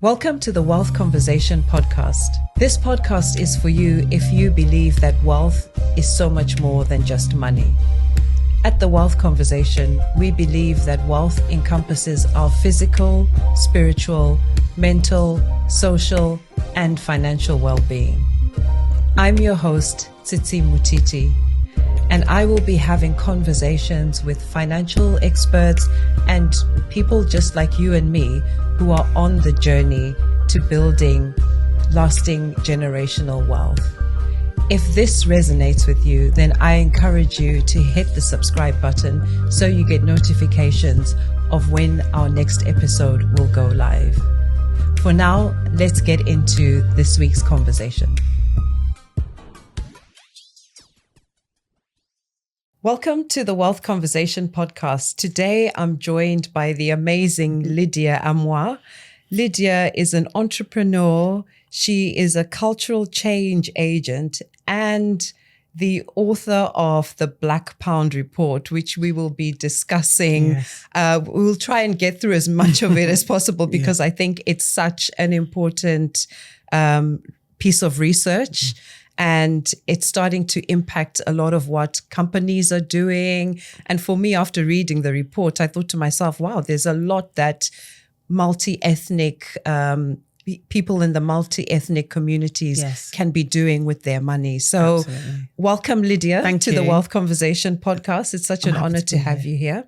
Welcome to the Wealth Conversation podcast. This podcast is for you if you believe that wealth is so much more than just money. At the Wealth Conversation, we believe that wealth encompasses our physical, spiritual, mental, social, and financial well-being. I'm your host, Tsitsi Mutiti, and I will be having conversations with financial experts and people just like you and me who are on the journey to building lasting generational wealth. If this resonates with you, then I encourage you to hit the subscribe button so you get notifications of when our next episode will go live. For now, let's get into this week's conversation. Welcome to the Wealth Conversation podcast. Today, I'm joined by the amazing Lydia Amoah. Lydia is an entrepreneur. She is a cultural change agent and the author of the Black Pound Report, which we will be discussing. Yes. We'll try and get through as much of it as possible because I think it's such an important piece of research. And it's starting to impact a lot of what companies are doing. And for me, after reading the report, I thought to myself, wow, there's a lot that multi-ethnic people in the multi-ethnic communities can be doing with their money. So absolutely. Welcome, Lydia, to the Wealth Conversation podcast. It's such an honor to have you here.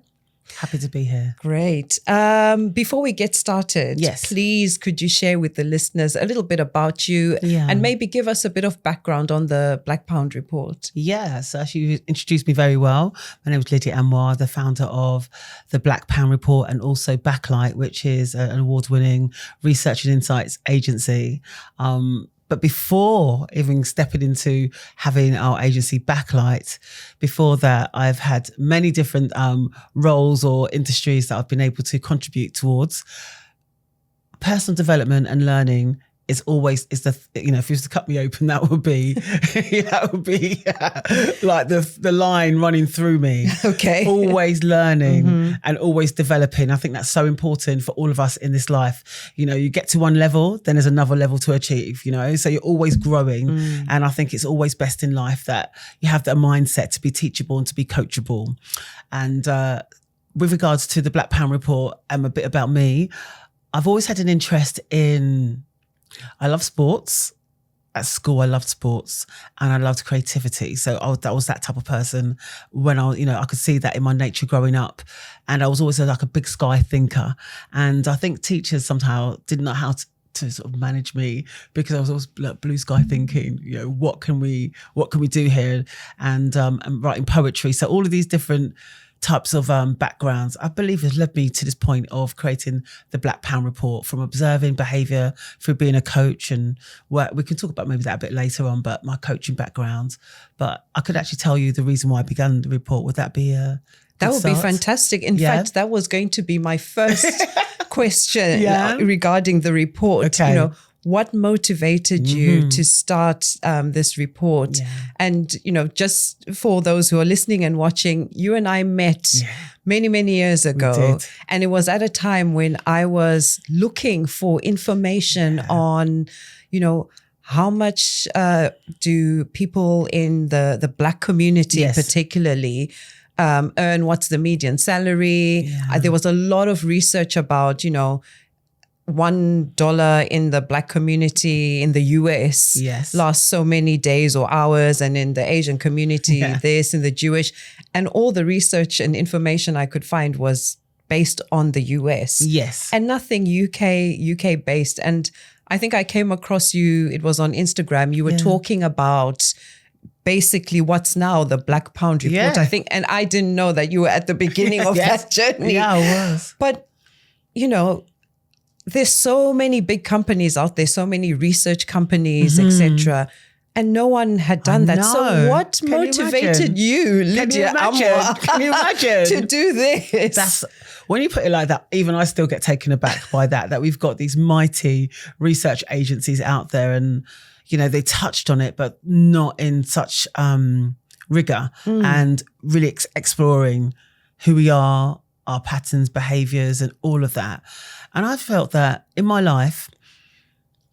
Happy to be here. Great. Before we get started, please could you share with the listeners a little bit about you and maybe give us a bit of background on the Black Pound Report? So you introduced me very well. My name is Lydia Amoah, the founder of the Black Pound Report and also Backlight, which is an award-winning research and insights agency. But before even stepping into having our agency Backlight, before that, I've had many different roles or industries that I've been able to contribute towards. Personal development and learning is always, if you was to cut me open, that would be like the line running through me. Okay. Always learning and always developing. I think that's so important for all of us in this life. You get to one level, then there's another level to achieve, so you're always growing. And I think it's always best in life that you have that mindset to be teachable and to be coachable. And with regards to the Black Pound Report and a bit about me, I've always had an interest I love sports. At school, I loved sports and I loved creativity. So that was that type of person when I could see that in my nature growing up. And I was always like a big sky thinker. And I think teachers somehow didn't know how to sort of manage me because I was always like blue sky thinking, what can we do here? And writing poetry. So all of these different types of backgrounds, I believe, has led me to this point of creating the Black Pound Report, from observing behaviour through being a coach and work. We can talk about maybe that a bit later on, but my coaching background. But I could actually tell you the reason why I began the report. Would that be that would be fantastic. In fact, that was going to be my first question regarding the report. Okay. What motivated you to start this report? And, just for those who are listening and watching, you and I met many, many years ago. And it was at a time when I was looking for information on, how much do people in the Black community particularly earn? What's the median salary? There was a lot of research about, $1 in the Black community in the US lasts so many days or hours, and in the Asian community, this, in the Jewish, and all the research and information I could find was based on the US. And nothing UK based. And I think I came across you, it was on Instagram, you were talking about basically what's now the Black Pound Report, I think, and I didn't know that you were at the beginning of that journey. Yeah, I was. But, there's so many big companies out there, so many research companies, etc., and no one had done that. So what motivated you, Lydia Amoah, Can you imagine? to do this? When you put it like that, even I still get taken aback by that we've got these mighty research agencies out there and, they touched on it, but not in such rigor and really exploring who we are, our patterns, behaviours and all of that. And I felt that in my life,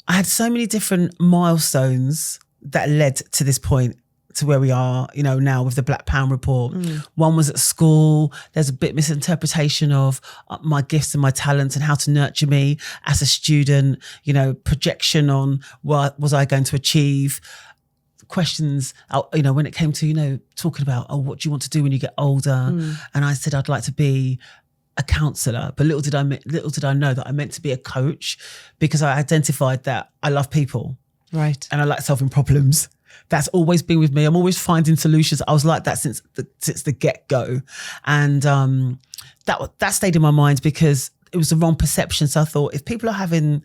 I had so many different milestones that led to this point, to where we are, now with the Black Pound report. One was at school. There's a bit misinterpretation of my gifts and my talents and how to nurture me as a student, projection on what was I going to achieve. Questions, when it came to, talking about, what do you want to do when you get older? And I said, I'd like to be a counsellor, but little did I know that I meant to be a coach, because I identified that I love people. Right. And I like solving problems. That's always been with me. I'm always finding solutions. I was like that since the get-go. And that stayed in my mind because it was the wrong perception. So I thought, if people are having,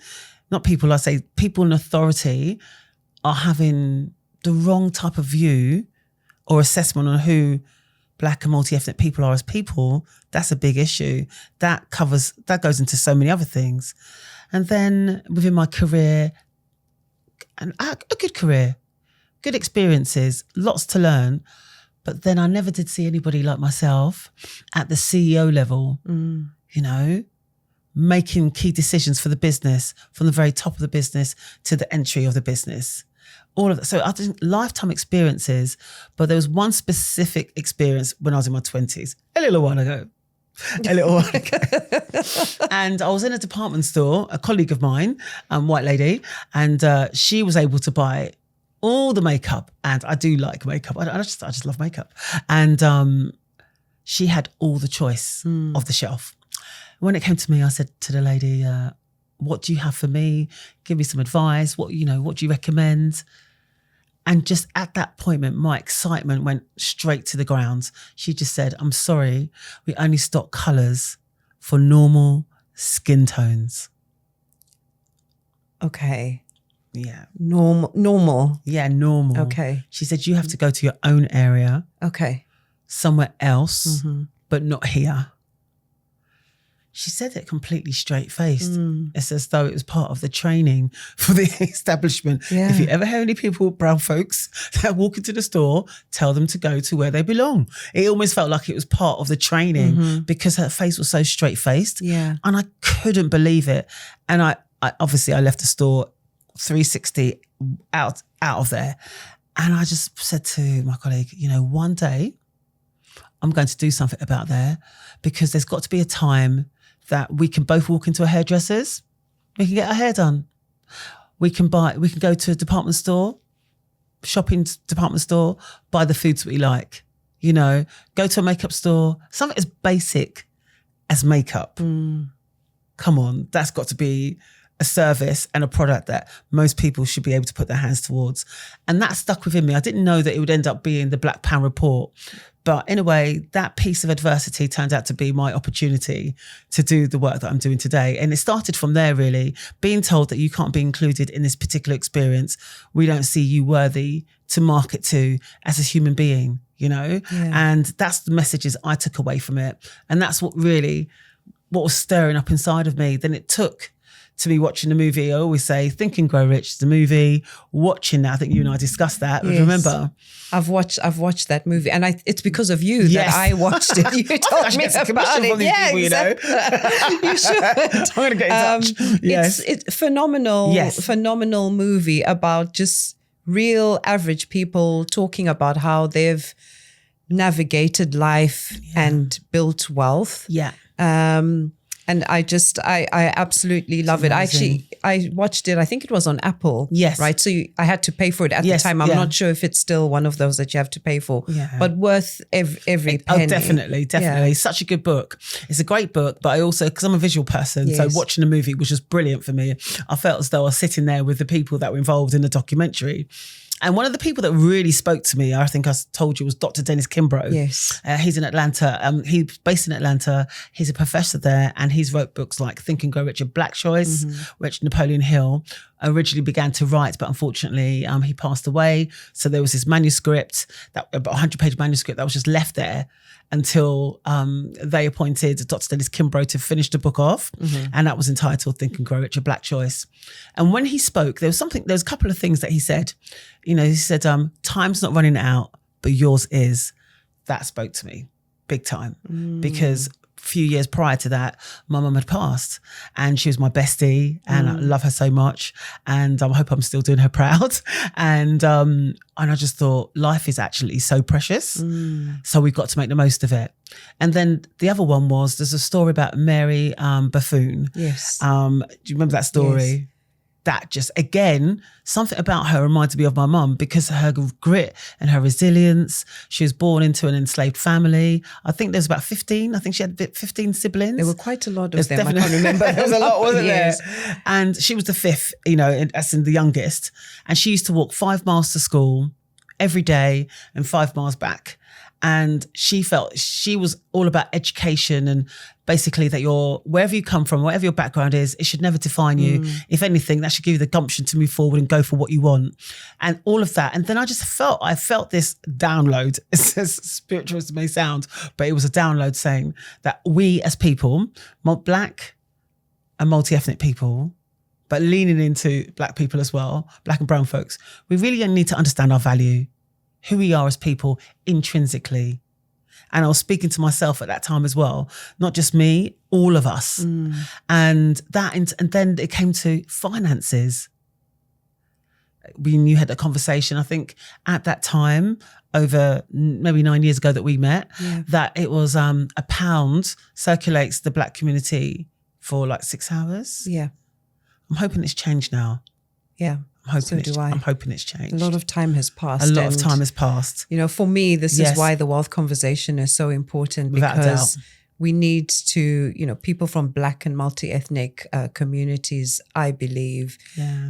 people in authority are having the wrong type of view or assessment on who Black and multi-ethnic people are as people, that's a big issue. That goes into so many other things. And then within my career, and a good career, good experiences, lots to learn. But then I never did see anybody like myself at the CEO level, making key decisions for the business, from the very top of the business to the entry of the business. All of that. So I think lifetime experiences, but there was one specific experience when I was in my 20s, a little while ago. And I was in a department store, a colleague of mine, white lady, and she was able to buy all the makeup, and I do like makeup. I just love makeup. And she had all the choice of the shelf. When it came to me, I said to the lady, what do you have for me? Give me some advice. What do you recommend? And just at that point, my excitement went straight to the ground. She just said, I'm sorry, we only stock colours for normal skin tones. Okay. Yeah. Normal. Yeah, normal. Okay. She said, you have to go to your own area. Okay. Somewhere else, but not here. She said it completely straight-faced. It's as though it was part of the training for the establishment. Yeah. If you ever hear any people, brown folks, that walk into the store, tell them to go to where they belong. It almost felt like it was part of the training because her face was so straight-faced. Yeah. And I couldn't believe it. And I obviously left the store 360 out of there. And I just said to my colleague, one day I'm going to do something about there, because there's got to be a time that we can both walk into a hairdresser's, we can get our hair done. We can go to a department store, shopping department store, buy the foods we like, go to a makeup store, something as basic as makeup. Come on, that's got to be a service and a product that most people should be able to put their hands towards. And that stuck within me. I didn't know that it would end up being the Black Pound report. But in a way, that piece of adversity turned out to be my opportunity to do the work that I'm doing today. And it started from there, really, being told that you can't be included in this particular experience. We don't see you worthy to market to as a human being, Yeah. And that's the messages I took away from it. And that's what was stirring up inside of me. Then it took to be watching the movie. I always say, Think and Grow Rich, the movie, watching that. I think you and I discussed that. Yes. Remember? I've watched that movie, and it's because of you that I watched it. You told me about it. Yeah, exactly. You should. I'm going to get in touch. Yes. It's phenomenal movie about just real average people talking about how they've navigated life and built wealth. Yeah. And I absolutely love it. I watched it, I think it was on Apple. Yes. Right? So I had to pay for it at the time. I'm not sure if it's still one of those that you have to pay for. Yeah. But worth every penny. Oh, definitely. Yeah. Such a good book. It's a great book, but I also, because I'm a visual person, so watching the movie was just brilliant for me. I felt as though I was sitting there with the people that were involved in the documentary. And one of the people that really spoke to me, I think I told you, was Dr. Dennis Kimbrough. Yes. He's in Atlanta. He's based in Atlanta. He's a professor there, and he's wrote books like Think and Grow Rich, Black Choice, which Napoleon Hill originally began to write, but unfortunately he passed away. So there was this manuscript, about 100-page manuscript that was just left there until they appointed Dr. Dennis Kimbrough to finish the book off. And that was entitled Think and Grow Rich, Black Choice. And when he spoke, there was a couple of things that he said. He said, time's not running out, but yours is. That spoke to me big time because few years prior to that, my mum had passed, and she was my bestie, and I love her so much, and I hope I'm still doing her proud. And I just thought life is actually so precious, so we've got to make the most of it. And then the other one was, there's a story about Mary Buffoon. Yes. Do you remember that story? Yes. That just, again, something about her reminded me of my mum, because of her grit and her resilience. She was born into an enslaved family. I think there was about 15. I think she had 15 siblings. There were quite a lot of them. I can't remember. There was a lot, wasn't yes. there? And she was the fifth, as in the youngest. And she used to walk 5 miles to school every day and 5 miles back. And she felt she was all about education, and basically that wherever you come from, whatever your background is, it should never define you. If anything, that should give you the gumption to move forward and go for what you want, and all of that. And then I felt this download, as spiritual as it may sound, but it was a download saying that we as people, Black and multi-ethnic people, but leaning into Black people as well, Black and brown folks, we really need to understand our value, who we are as people intrinsically. And I was speaking to myself at that time as well, not just me, all of us. And then it came to finances. You had that conversation, I think at that time, over maybe 9 years ago that we met, that it was £1 circulates the Black community for like 6 hours. Yeah. I'm hoping it's changed now. Yeah. I'm hoping it's changed. A lot of time has passed. A lot of time has passed. For me, this is why the wealth conversation is so important, because we need to, people from Black and multi-ethnic communities, I believe,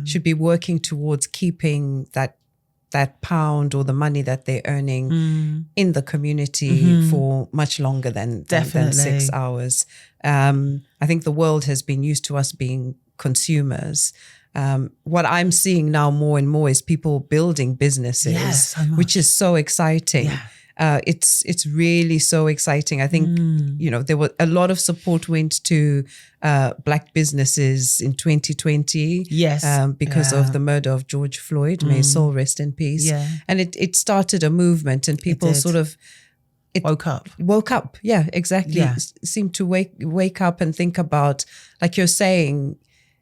should be working towards keeping that pound or the money that they're earning in the community for much longer than 6 hours. I think the world has been used to us being consumers. What I'm seeing now more and more is people building businesses, which is so exciting. It's really so exciting. I think, there were a lot of support went to Black businesses in 2020. Yes. Because of the murder of George Floyd. May his soul rest in peace. Yeah. And it started a movement, and people sort of woke up. Yeah, exactly. Yeah. Seemed to wake up and think about, like you're saying,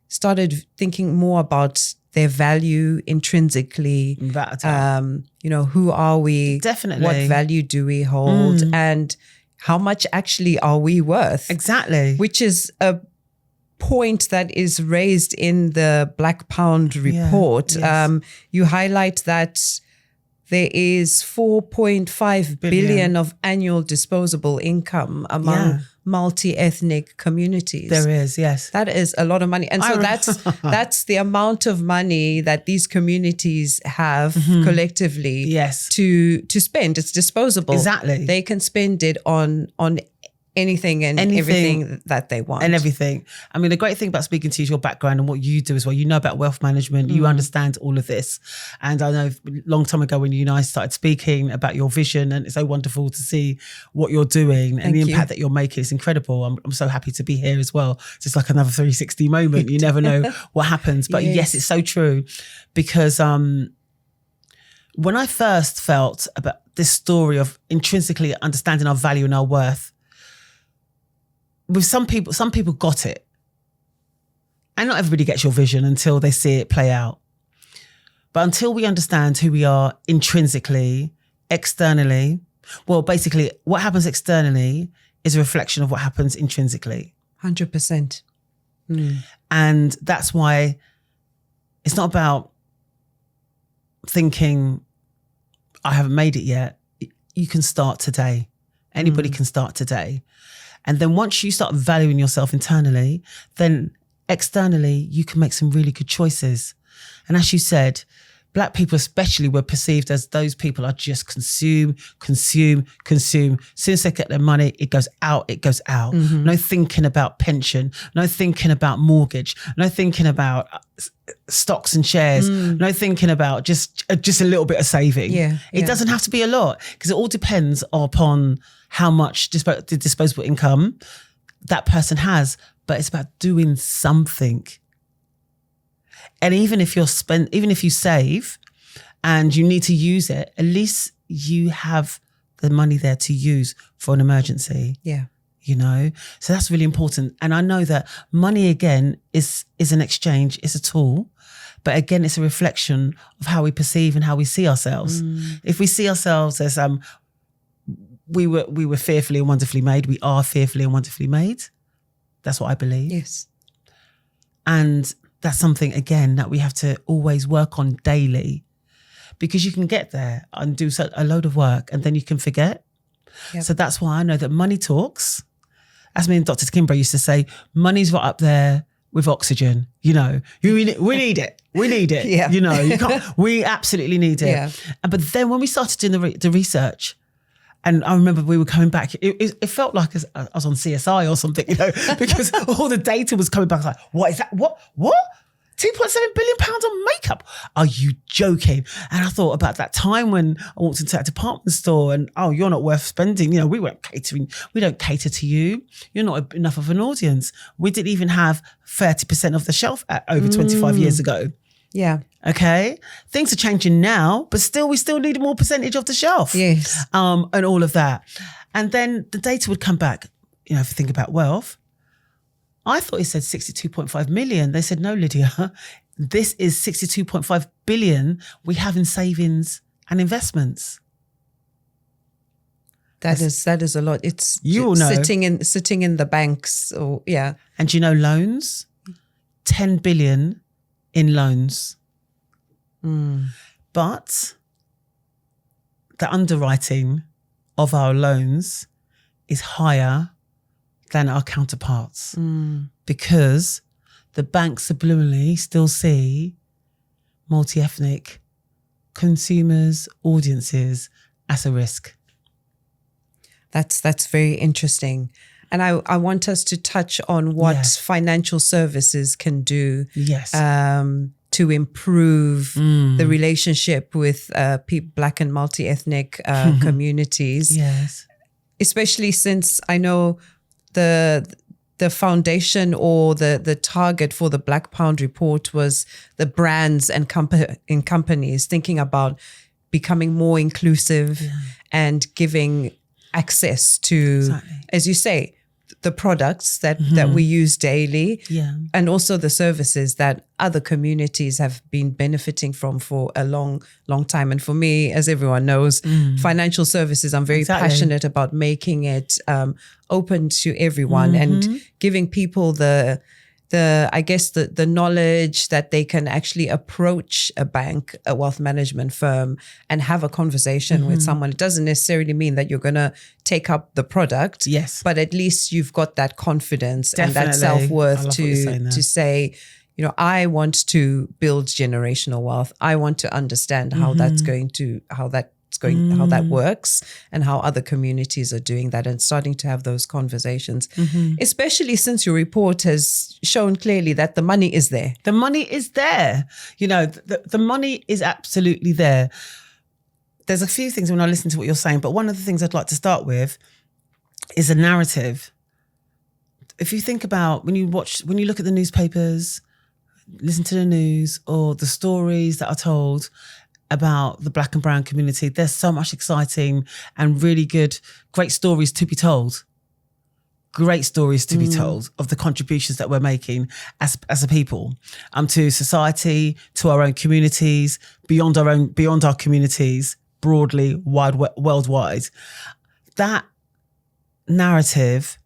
started thinking more about their value intrinsically. Who are we? Definitely. What value do we hold? And how much actually are we worth? Exactly. Which is a point that is raised in the Black Pound report. You highlight that there is 4.5 billion of annual disposable income among multi-ethnic communities. There is, yes. That is a lot of money. And so that's the amount of money that these communities have collectively to spend. It's disposable. Exactly. They can spend it on anything and everything that they want. And everything. I mean, the great thing about speaking to you is your background and what you do as well. You know about wealth management. You understand all of this. And I know a long time ago when you and I started speaking about your vision, and it's so wonderful to see what you're doing and the impact that you're making. It's incredible. I'm so happy to be here as well. It's just like another 360 moment. You never know what happens. But yes, it's so true. Because when I first felt about this story of intrinsically understanding our value and our worth, with some people got it. And not everybody gets your vision until they see it play out. But until we understand who we are intrinsically, externally, well, basically what happens externally is a reflection of what happens intrinsically. 100%. And that's why it's not about thinking, I haven't made it yet. You can start today. Anybody can start today. And then once you start valuing yourself internally, then externally, you can make some really good choices. And as you said, Black people especially were perceived as those people are just consume. As soon as they get their money, it goes out. No thinking about pension, no thinking about mortgage, no thinking about stocks and shares, no thinking about just a little bit of saving. It doesn't have to be a lot, because it all depends upon how much disposable income that person has. But it's about doing something. And even if you save and you need to use it, at least you have the money there to use for an emergency. you know? So that's really important. And I know that money, again, is an exchange, it's a tool. But again, it's a reflection of how we perceive and how we see ourselves. If we see ourselves as we were fearfully and wonderfully made, we are fearfully and wonderfully made. That's what I believe. Yes. And that's something, again, that we have to always work on daily, because you can get there and do a load of work and then you can forget. Yep. So that's why I know that money talks. As me and Dr. Kimbrough used to say, money's right up there with oxygen, you know. We need it. We need it. Yeah. You know, we absolutely need it. Yeah. But then when we started doing the research, and I remember we were coming back, it felt like I was on CSI or something, you know, because all the data was coming back like, what is that? What? 2.7 billion pounds on makeup? Are you joking? And I thought about that time when I walked into that department store and, oh, you're not worth spending. You know, we weren't catering. We don't cater to you. You're not enough of an audience. We didn't even have 30% of the shelf at over 25 years ago. Yeah. Okay. Things are changing now, but we still need more percentage of the shelf. Yes. And all of that. And then the data would come back, you know, if you think about wealth. I thought it said 62.5 million. They said, no, Lydia, this is 62.5 billion we have in savings and investments. That is a lot. It's sitting in the banks, or yeah. And you know, loans, 10 billion in loans. But the underwriting of our loans is higher than our counterparts, because the banks subliminally still see multi-ethnic consumers, audiences as a risk. That's very interesting. And I want us to touch on what financial services can do to improve the relationship with Black and multi-ethnic communities. Yes. Especially since I know the foundation or the target for the Black Pound report was the brands and companies thinking about becoming more inclusive and giving access to, as you say, the products that we use daily, and also the services that other communities have been benefiting from for a long time. And for me, as everyone knows, financial services, I'm very passionate about making it open to everyone and giving people the knowledge that they can actually approach a bank, a wealth management firm, and have a conversation with someone. It doesn't necessarily mean that you're going to take up the product, but at least you've got that confidence and that self-worth to say, you know, I want to build generational wealth. I want to understand how that works and how other communities are doing that, and starting to have those conversations, especially since your report has shown clearly that the money is there. The money is there. You know, the money is absolutely there. There's a few things when I listen to what you're saying, but one of the things I'd like to start with is a narrative. If you think about when you look at the newspapers, listen to the news, or the stories that are told about the Black and brown community, there's so much exciting and really great stories to be told. Great stories to be told of the contributions that we're making as a people, to society, to our own communities, beyond our communities, broadly, worldwide. That narrative,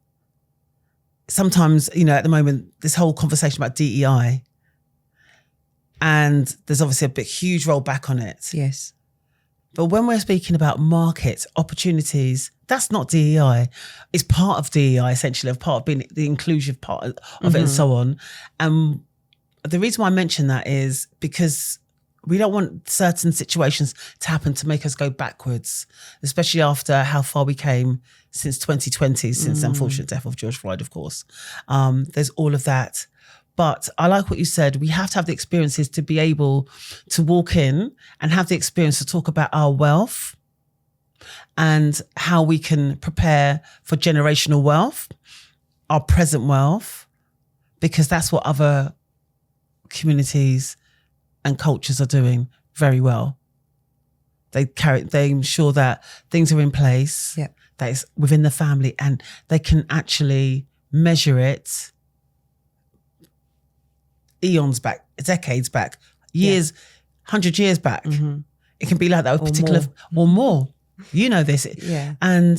sometimes, you know, at the moment, this whole conversation about DEI, and there's obviously a huge rollback on it. Yes. But when we're speaking about markets, opportunities, that's not DEI. It's part of DEI, essentially, of part of being the inclusive part of it and so on. And the reason why I mention that is because we don't want certain situations to happen to make us go backwards, especially after how far we came since 2020, since the unfortunate death of George Floyd, of course. There's all of that. But I like what you said. We have to have the experiences to be able to walk in and have the experience to talk about our wealth and how we can prepare for generational wealth, our present wealth, because that's what other communities and cultures are doing very well. They ensure that things are in place. Yep. that is within the family, and they can actually measure it eons back, decades back, years, 100 years back. It can be like that with particular, or more. You know this. Yeah. And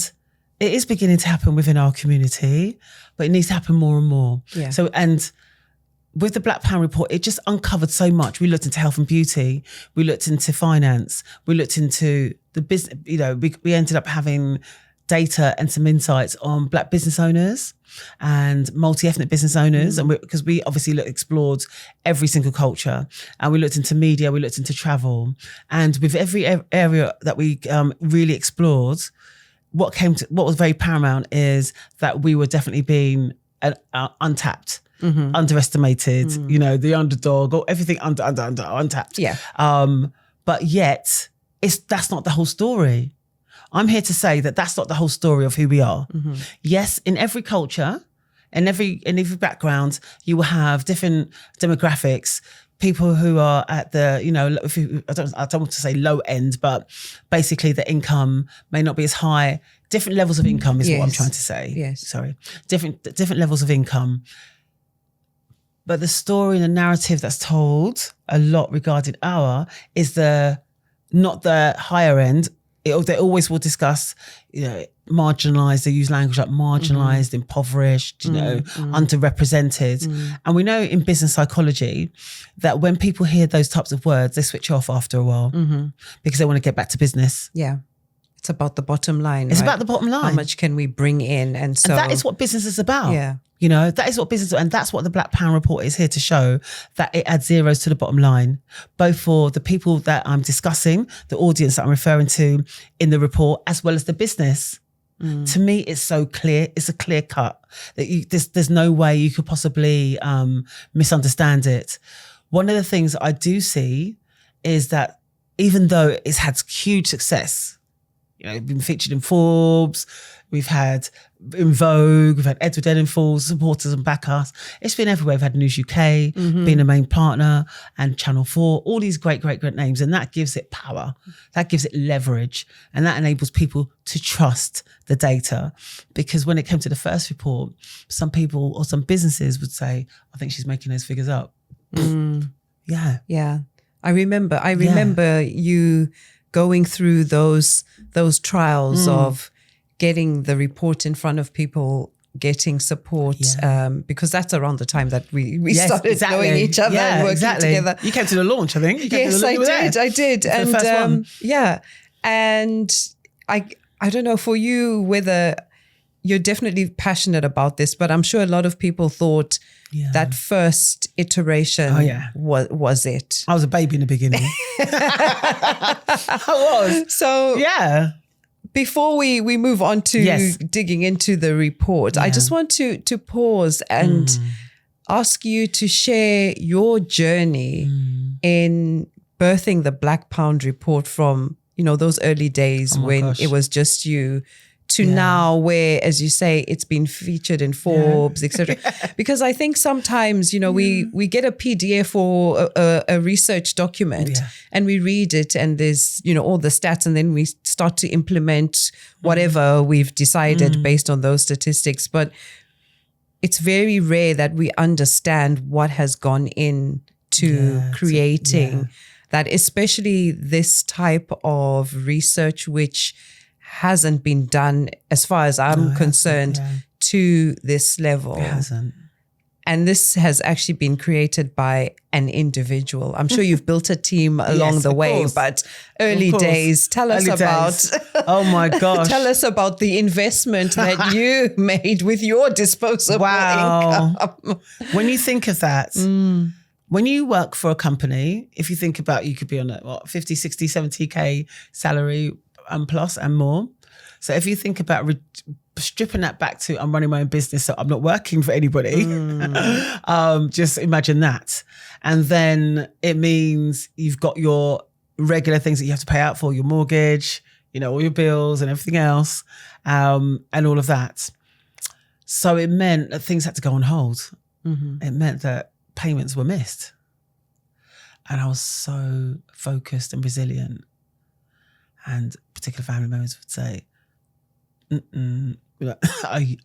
it is beginning to happen within our community, but it needs to happen more and more. Yeah. So, and with the Black Pound report, it just uncovered so much. We looked into health and beauty. We looked into finance. We looked into the business. You know, we ended up having data and some insights on Black business owners and multi-ethnic business owners. And because we obviously explored every single culture, and we looked into media, we looked into travel. And with every area that we really explored, what was very paramount is that we were definitely being untapped. Underestimated, you know, the underdog, or everything untapped. Yeah. But yet, that's not the whole story. I'm here to say that that's not the whole story of who we are. Yes, in every culture, in every background, you will have different demographics. People who are at the, you know, I don't want to say low end, but basically the income may not be as high. Different levels of income is what I'm trying to say. Yes. Sorry. Different levels of income. But the story and the narrative that's told a lot regarding is not the higher end. They always will discuss, you know, marginalised. They use language like marginalised, impoverished, you know, underrepresented. And we know in business psychology that when people hear those types of words, they switch off after a while because they want to get back to business. Yeah. It's about the bottom line. It's about the bottom line. How much can we bring in? And that is what business is about. Yeah. You know, that is what business, and that's what the Black Pound report is here to show, that it adds zeros to the bottom line, both for the people that I'm discussing, the audience that I'm referring to in the report, as well as the business. To me, it's so clear. It's a clear cut that there's no way you could possibly misunderstand it. One of the things I do see is that even though it's had huge success, you know, been featured in Forbes, we've had in Vogue, we've had Edward Enninful supporters and back us. It's been everywhere. We've had News UK, being a main partner, and Channel 4, all these great names. And that gives it power. That gives it leverage. And that enables people to trust the data. Because when it came to the first report, some people or some businesses would say, I think she's making those figures up. Yeah. Yeah. I remember you going through those trials of getting the report in front of people, getting support, because that's around the time that we started knowing each other and working together. You came to the launch, I think. Yes, I did. And the first one. Yeah. And I don't know for you whether you're definitely passionate about this, but I'm sure a lot of people thought that first iteration was it. I was a baby in the beginning. I was. So yeah. Before we move on to digging into the report, I just want to pause and ask you to share your journey in birthing the Black Pound report from, you know, those early days when it was just you to now where, as you say, it's been featured in Forbes, etc. Because I think sometimes, you know, we get a PDF or a research document and we read it and there's, you know, all the stats, and then we start to implement whatever we've decided based on those statistics. But it's very rare that we understand what has gone into creating that, especially this type of research, which hasn't been done, as far as I'm concerned, to this level. It hasn't. And this has actually been created by an individual. I'm sure you've built a team along the way, but early days, tell us about. Oh my gosh. Tell us about the investment that you made with your disposable income. When you think of that, when you work for a company, if you think about, you could be on a 50, 60, 70K salary and plus and more. So if you think about stripping that back to, I'm running my own business, so I'm not working for anybody. Just imagine that. And then it means you've got your regular things that you have to pay out for, your mortgage, you know, all your bills and everything else, and all of that. So it meant that things had to go on hold. It meant that payments were missed. And I was so focused and resilient. And particular family members would say,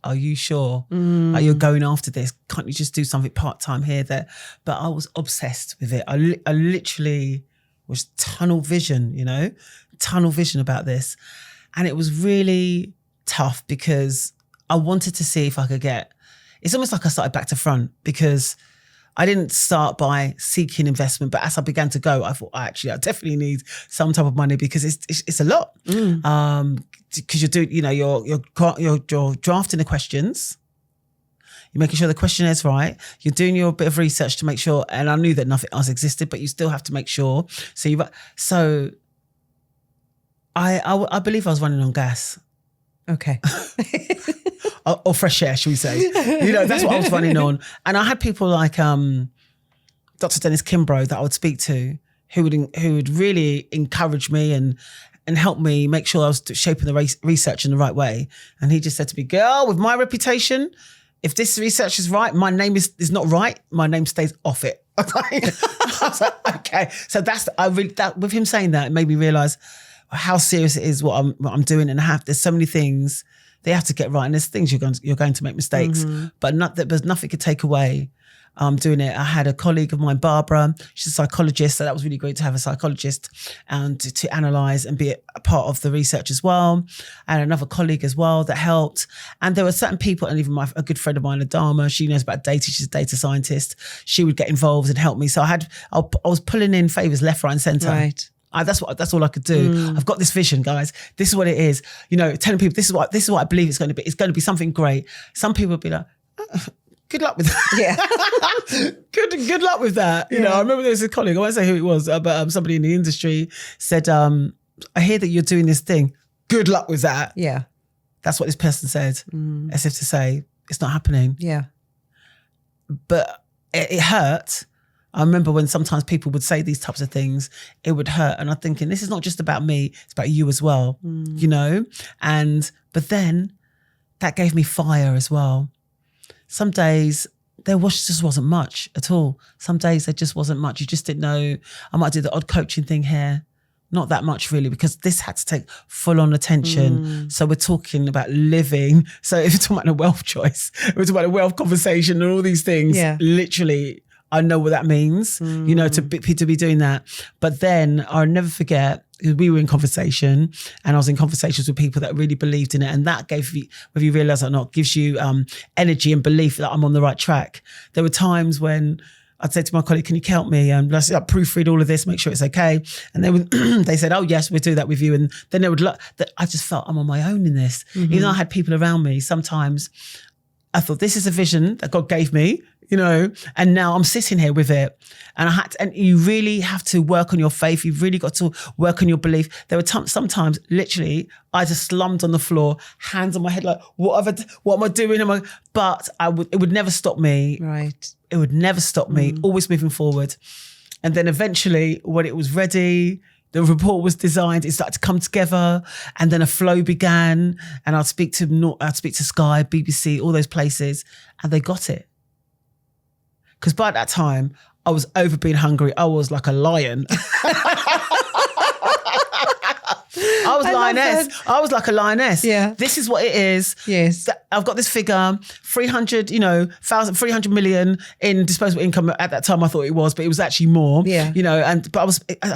Are you sure? Like, you're going after this? Can't you just do something part-time here, there? But I was obsessed with it. I literally was tunnel vision about this. And it was really tough because I wanted to see if I could it's almost like I started back to front, because I didn't start by seeking investment, but as I began to go, I thought, I definitely need some type of money, because it's a lot. Because you're doing, you're drafting the questions, you're making sure the questionnaires right, you're doing your bit of research to make sure, and I knew that nothing else existed, but you still have to make sure. So I believe I was running on gas. Okay. or fresh air, should we say. That's what I was running on. And I had people like Dr. Dennis Kimbrough that I would speak to, who would really encourage me and help me make sure I was shaping the research in the right way. And he just said to me, girl, with my reputation, if this research is right, my name is not right, my name stays off it. I was like, okay. So with him saying that, it made me realise how serious it is what I'm doing, and there's so many things they have to get right, and there's things you're going to make mistakes, but there's nothing could take away doing it. I had a colleague of mine, Barbara, she's a psychologist, so that was really great to have a psychologist and to analyse and be a part of the research as well. And another colleague as well that helped. And there were certain people, and even a good friend of mine, Adama, she knows about data, she's a data scientist, she would get involved and help me. So I was pulling in favours left, right and centre. Right. That's all I could do. I've got this vision, guys. This is what it is. Telling people this is what I believe it's going to be. It's going to be something great. Some people would be like, good luck with that. Yeah. good luck with that. I remember there was a colleague, I won't say who it was, but somebody in the industry said, I hear that you're doing this thing. Good luck with that. Yeah. That's what this person said, as if to say, it's not happening. Yeah. But it hurt. I remember when sometimes people would say these types of things, it would hurt. And I'm thinking, this is not just about me, it's about you as well, but then that gave me fire as well. Some days just wasn't much at all. Some days there just wasn't much. You just didn't know. I might do the odd coaching thing here. Not that much really, because this had to take full on attention. So we're talking about living. So if you're talking about a wealth choice, we're talking about a wealth conversation and all these things, literally, I know what that means, to be doing that. But then I'll never forget, we were in conversation, and I was in conversations with people that really believed in it. And that gave me, whether you realise it or not, gives you energy and belief that I'm on the right track. There were times when I'd say to my colleague, can you help me? And let's proofread all of this, make sure it's okay. And they said, oh yes, we'll do that with you. And then they would look, I just felt I'm on my own in this. Even though I had people around me, sometimes I thought, this is a vision that God gave me, and now I'm sitting here with it. And you really have to work on your faith. You've really got to work on your belief. There were sometimes, literally, I just slumped on the floor, hands on my head, like, what am I doing? But it would never stop me. Right. It would never stop me, always moving forward. And then eventually, when it was ready, the report was designed, it started to come together, and then a flow began, and I'd speak to Sky, BBC, all those places, and they got it. Because by that time, I was over being hungry. I was like a lion. I was like a lioness. Yeah. This is what it is. Yes. I've got this figure, 300 million in disposable income. At that time, I thought it was, but it was actually more. Yeah. I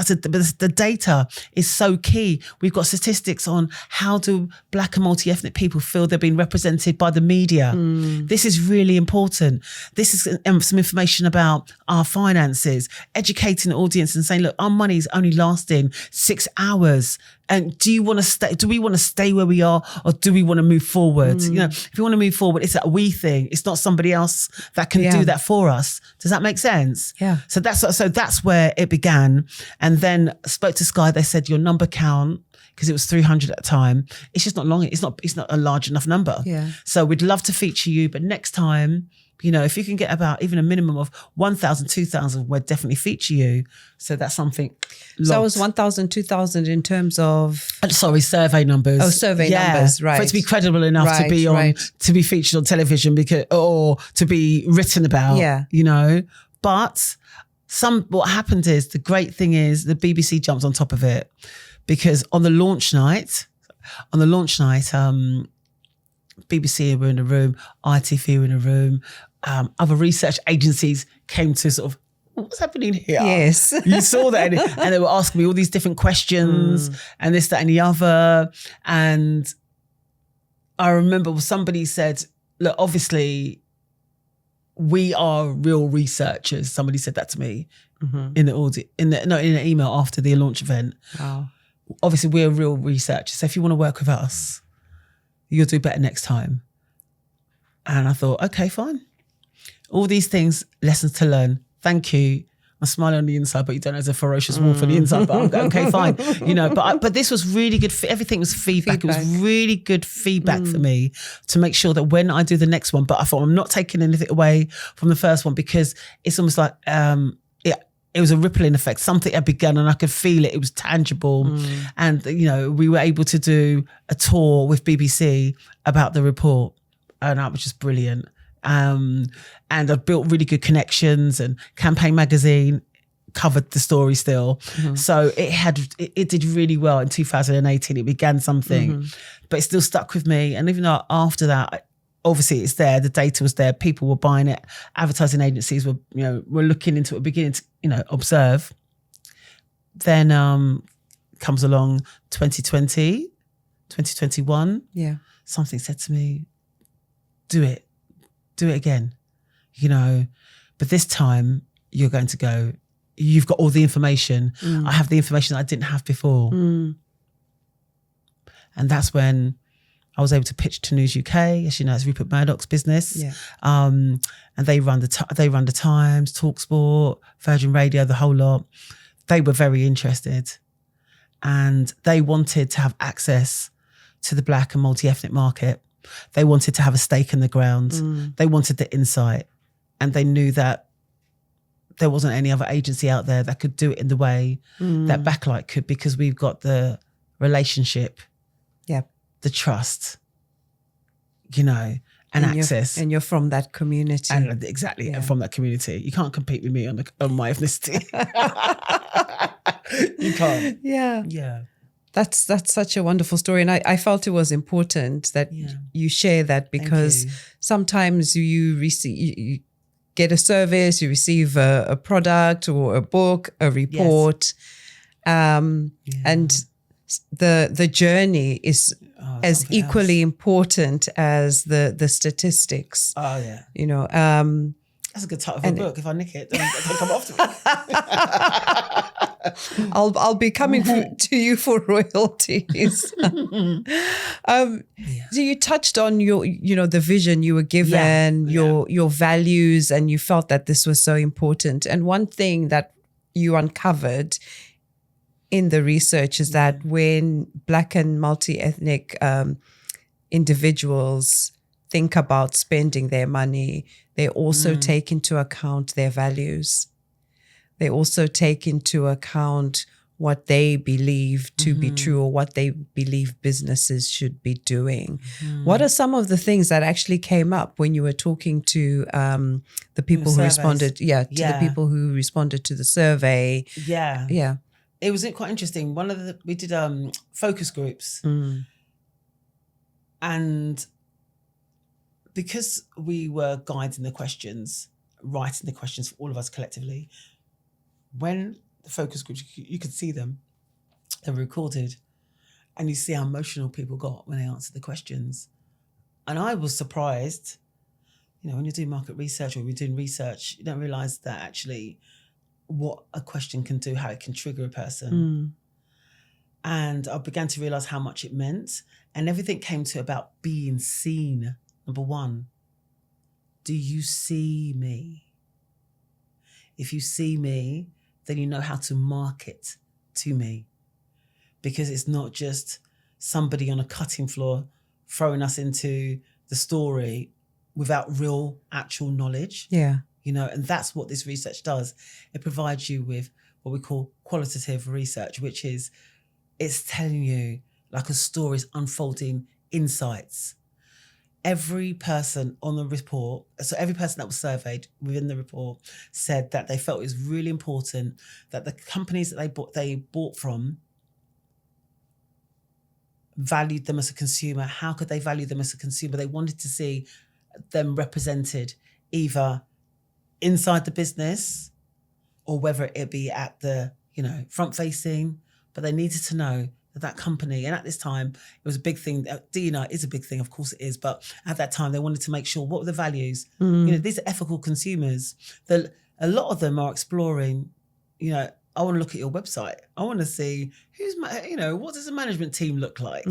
said, the data is so key. We've got statistics on how do Black and multi-ethnic people feel they're being represented by the media. This is really important. This is some information about our finances, educating the audience and saying, look, our money's only lasting 6 hours. And do we want to stay where we are, or do we want to move forward? If you want to move forward, it's that we thing. It's not somebody else that can do that for us. Does that make sense? Yeah. So that's where it began. And then I spoke to Sky. They said your number count, because it was 300 at the time, it's just not long. It's not a large enough number. Yeah. So we'd love to feature you, but next time, if you can get about even a minimum of 1,000, 2,000, we'll definitely feature you. So that's something. So it was 1,000, 2,000 in terms of? Sorry, survey numbers. Oh, survey numbers, right. For it to be credible enough to be to be featured on television, or to be written about. Yeah. But what happened is, the great thing is the BBC jumps on top of it, because on the launch night, BBC were in the room, ITV were in the room, other research agencies came to sort of, what's happening here? Yes. You saw that. And they were asking me all these different questions and this, that, and the other. And I remember somebody said, look, obviously we are real researchers. Somebody said that to me in an email after the launch event. Wow. Obviously we're real researchers. So if you want to work with us, you'll do better next time. And I thought, okay, fine. All these things, lessons to learn. Thank you. I'm smiling on the inside, but you don't know there's a ferocious wolf on the inside, but I'm going, okay, fine. But this was really good. Everything was feedback. It was really good feedback for me to make sure that when I do the next one, but I thought I'm not taking anything away from the first one because it's almost like, it was a rippling effect. Something had begun and I could feel it. It was tangible. And, we were able to do a tour with BBC about the report. And that was just brilliant. And I built really good connections, and Campaign magazine covered the story still. So it did really well in 2018. It began something, but it still stuck with me. And even though after that, obviously it's there, the data was there, people were buying it, advertising agencies were looking into it, beginning to, observe. Then comes along 2020, 2021. Yeah. Something said to me, do it again, but this time you're going to go, you've got all the information. I have the information that I didn't have before. And that's when I was able to pitch to News UK. As you know, it's Rupert Murdoch's business. Yeah. And they run the Times, TalkSport, Virgin Radio, the whole lot. They were very interested, and they wanted to have access to the Black and multi-ethnic market. They wanted to have a stake in the ground. They wanted the insight, and they knew that there wasn't any other agency out there that could do it in the way that Backlight could, because we've got the relationship, the trust, and access. And you're from that community. And exactly, and from that community. You can't compete with me on my ethnicity. You can't. Yeah. Yeah. That's such a wonderful story. And I felt it was important that you share that, because sometimes you get a service, you receive a product or a book, a report, and the journey is as equally important as the statistics. Oh yeah. That's a good title for a book. If I nick it, don't come after me. I'll be coming to you for royalties. So you touched on your, the vision you were given, your values, and you felt that this was so important. And one thing that you uncovered in the research is that when Black and multi-ethnic individuals think about spending their money, they also take into account their values. They also take into account what they believe to be true, or what they believe businesses should be doing. What are some of the things that actually came up when you were talking to the people who responded? To the people who responded to the survey. Yeah. It was quite interesting. We did focus groups, and because we were guiding the questions, writing the questions for all of us collectively, when the focus groups, you could see them, they were recorded, and you see how emotional people got when they answered the questions. And I was surprised, when you're doing market research or you're doing research, you don't realise that actually what a question can do, how it can trigger a person. And I began to realise how much it meant, and everything came to about being seen. Number one, do you see me? If you see me, then you know how to market to me, because it's not just somebody on a cutting floor throwing us into the story without real, actual knowledge. Yeah. And that's what this research does. It provides you with what we call qualitative research, which is, it's telling you like a story's unfolding insights. Every person on the report, so every person that was surveyed within the report, said that they felt it was really important that the companies that they bought from valued them as a consumer. How could they value them as a consumer? They wanted to see them represented either inside the business or whether it be at the, front facing, but they needed to know that company, and at this time, it was a big thing. D&I is a big thing, of course it is, but at that time, they wanted to make sure, what were the values? These are ethical consumers. A lot of them are exploring, I want to look at your website. I want to see what does the management team look like?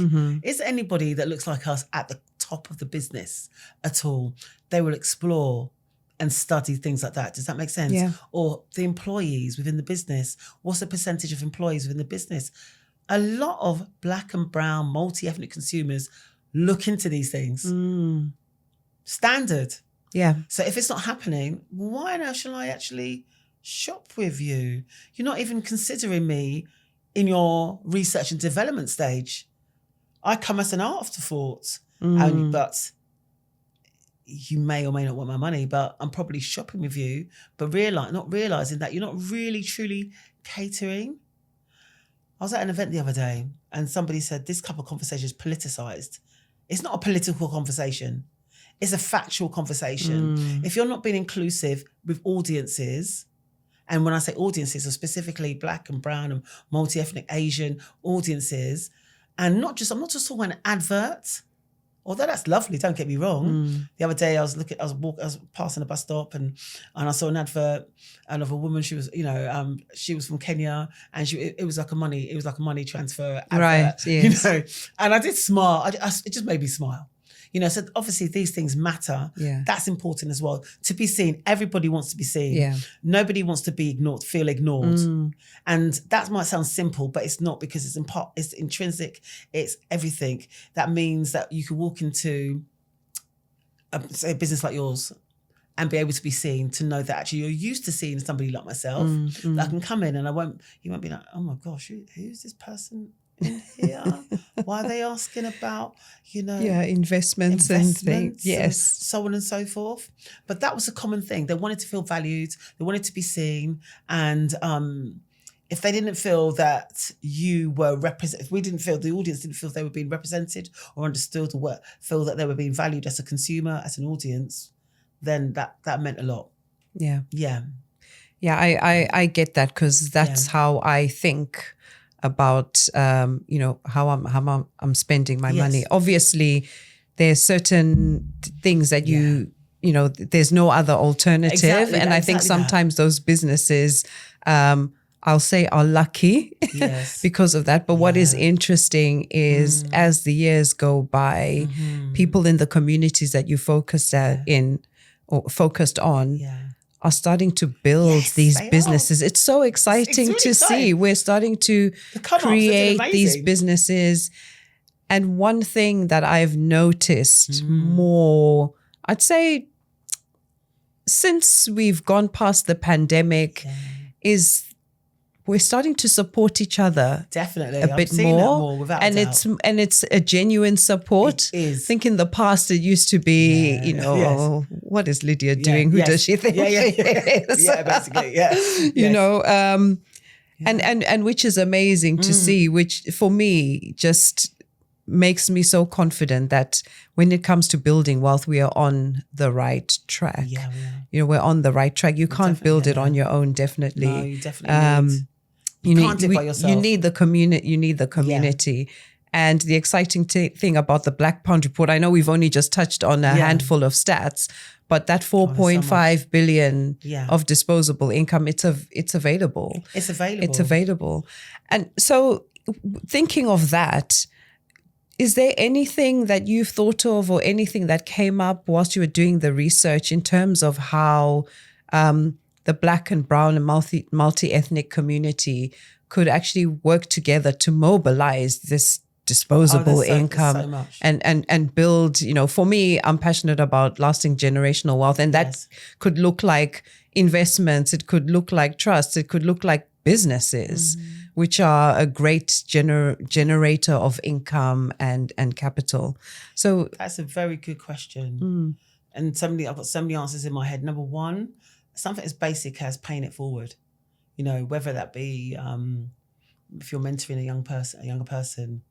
Is there anybody that looks like us at the top of the business at all? They will explore and study things like that. Does that make sense? Yeah. Or the employees within the business. What's the percentage of employees within the business? A lot of black and brown, multi-ethnic consumers look into these things. Standard. Yeah. So if it's not happening, why now shall I actually shop with you? You're not even considering me in your research and development stage. I come as an afterthought. But you may or may not want my money, but I'm probably shopping with you, but not realising that you're not really, truly catering. I was at an event the other day and somebody said, this couple of conversation is politicised. It's not a political conversation. It's a factual conversation. If you're not being inclusive with audiences, and when I say audiences, are specifically black and brown and multi-ethnic Asian audiences, and I'm not just talking about an advert, although that's lovely, don't get me wrong. The other day I was passing a bus stop and I saw an advert of a woman. She was, she was from Kenya, and it was like a money transfer advert, right? Yes. And I did smile. It just made me smile. So obviously these things matter. Yeah. That's important as well. To be seen, everybody wants to be seen. Yeah. Nobody wants to be ignored, feel ignored. And that might sound simple, but it's not, because it's intrinsic, it's everything. That means that you can walk into a business like yours and be able to be seen, to know that actually you're used to seeing somebody like myself, that I can come in and you won't be like, oh my gosh, who's this person in here? Why are they asking about, investments and things? Yes. And so on and so forth. But that was a common thing. They wanted to feel valued. They wanted to be seen. And if they didn't feel that you were represented, the audience didn't feel they were being represented or understood, or feel that they were being valued as a consumer, as an audience, then that meant a lot. Yeah. Yeah. Yeah, I get that, because that's how I think about how I'm spending my money. Obviously, there's certain things that there's no other alternative, exactly, and I think sometimes those businesses, I'll say, are lucky because of that. But what is interesting is as the years go by, people in the communities that you focused on are starting to build these businesses. It's so exciting to see. We're starting to create these businesses. And one thing that I've noticed more, I'd say, since we've gone past the pandemic, is we're starting to support each other definitely a bit more, without and a doubt. it's a genuine support. It is. I think in the past it used to be, oh, what is Lydia doing? Who does she think she is? Yeah, basically, yeah. And which is amazing to see, which for me just makes me so confident that when it comes to building wealth, we are on the right track. Yeah, we are. We're on the right track. You can't build it on your own, definitely. No, you definitely you can't do it by yourself. You need the community. And the exciting thing about the Black Pound report, I know we've only just touched on a handful of stats, but that 4.5 billion of disposable income, it's available. It's available. It's available. And so thinking of that, is there anything that you've thought of or anything that came up whilst you were doing the research in terms of how the Black and brown and multi-ethnic community could actually work together to mobilize this disposable income and build, for me, I'm passionate about lasting generational wealth, and that could look like investments, it could look like trusts, it could look like businesses, which are a great generator of income and capital. So that's a very good question. And I've got so many answers in my head. Number one, something as basic as paying it forward. Whether that be if you're mentoring a younger person,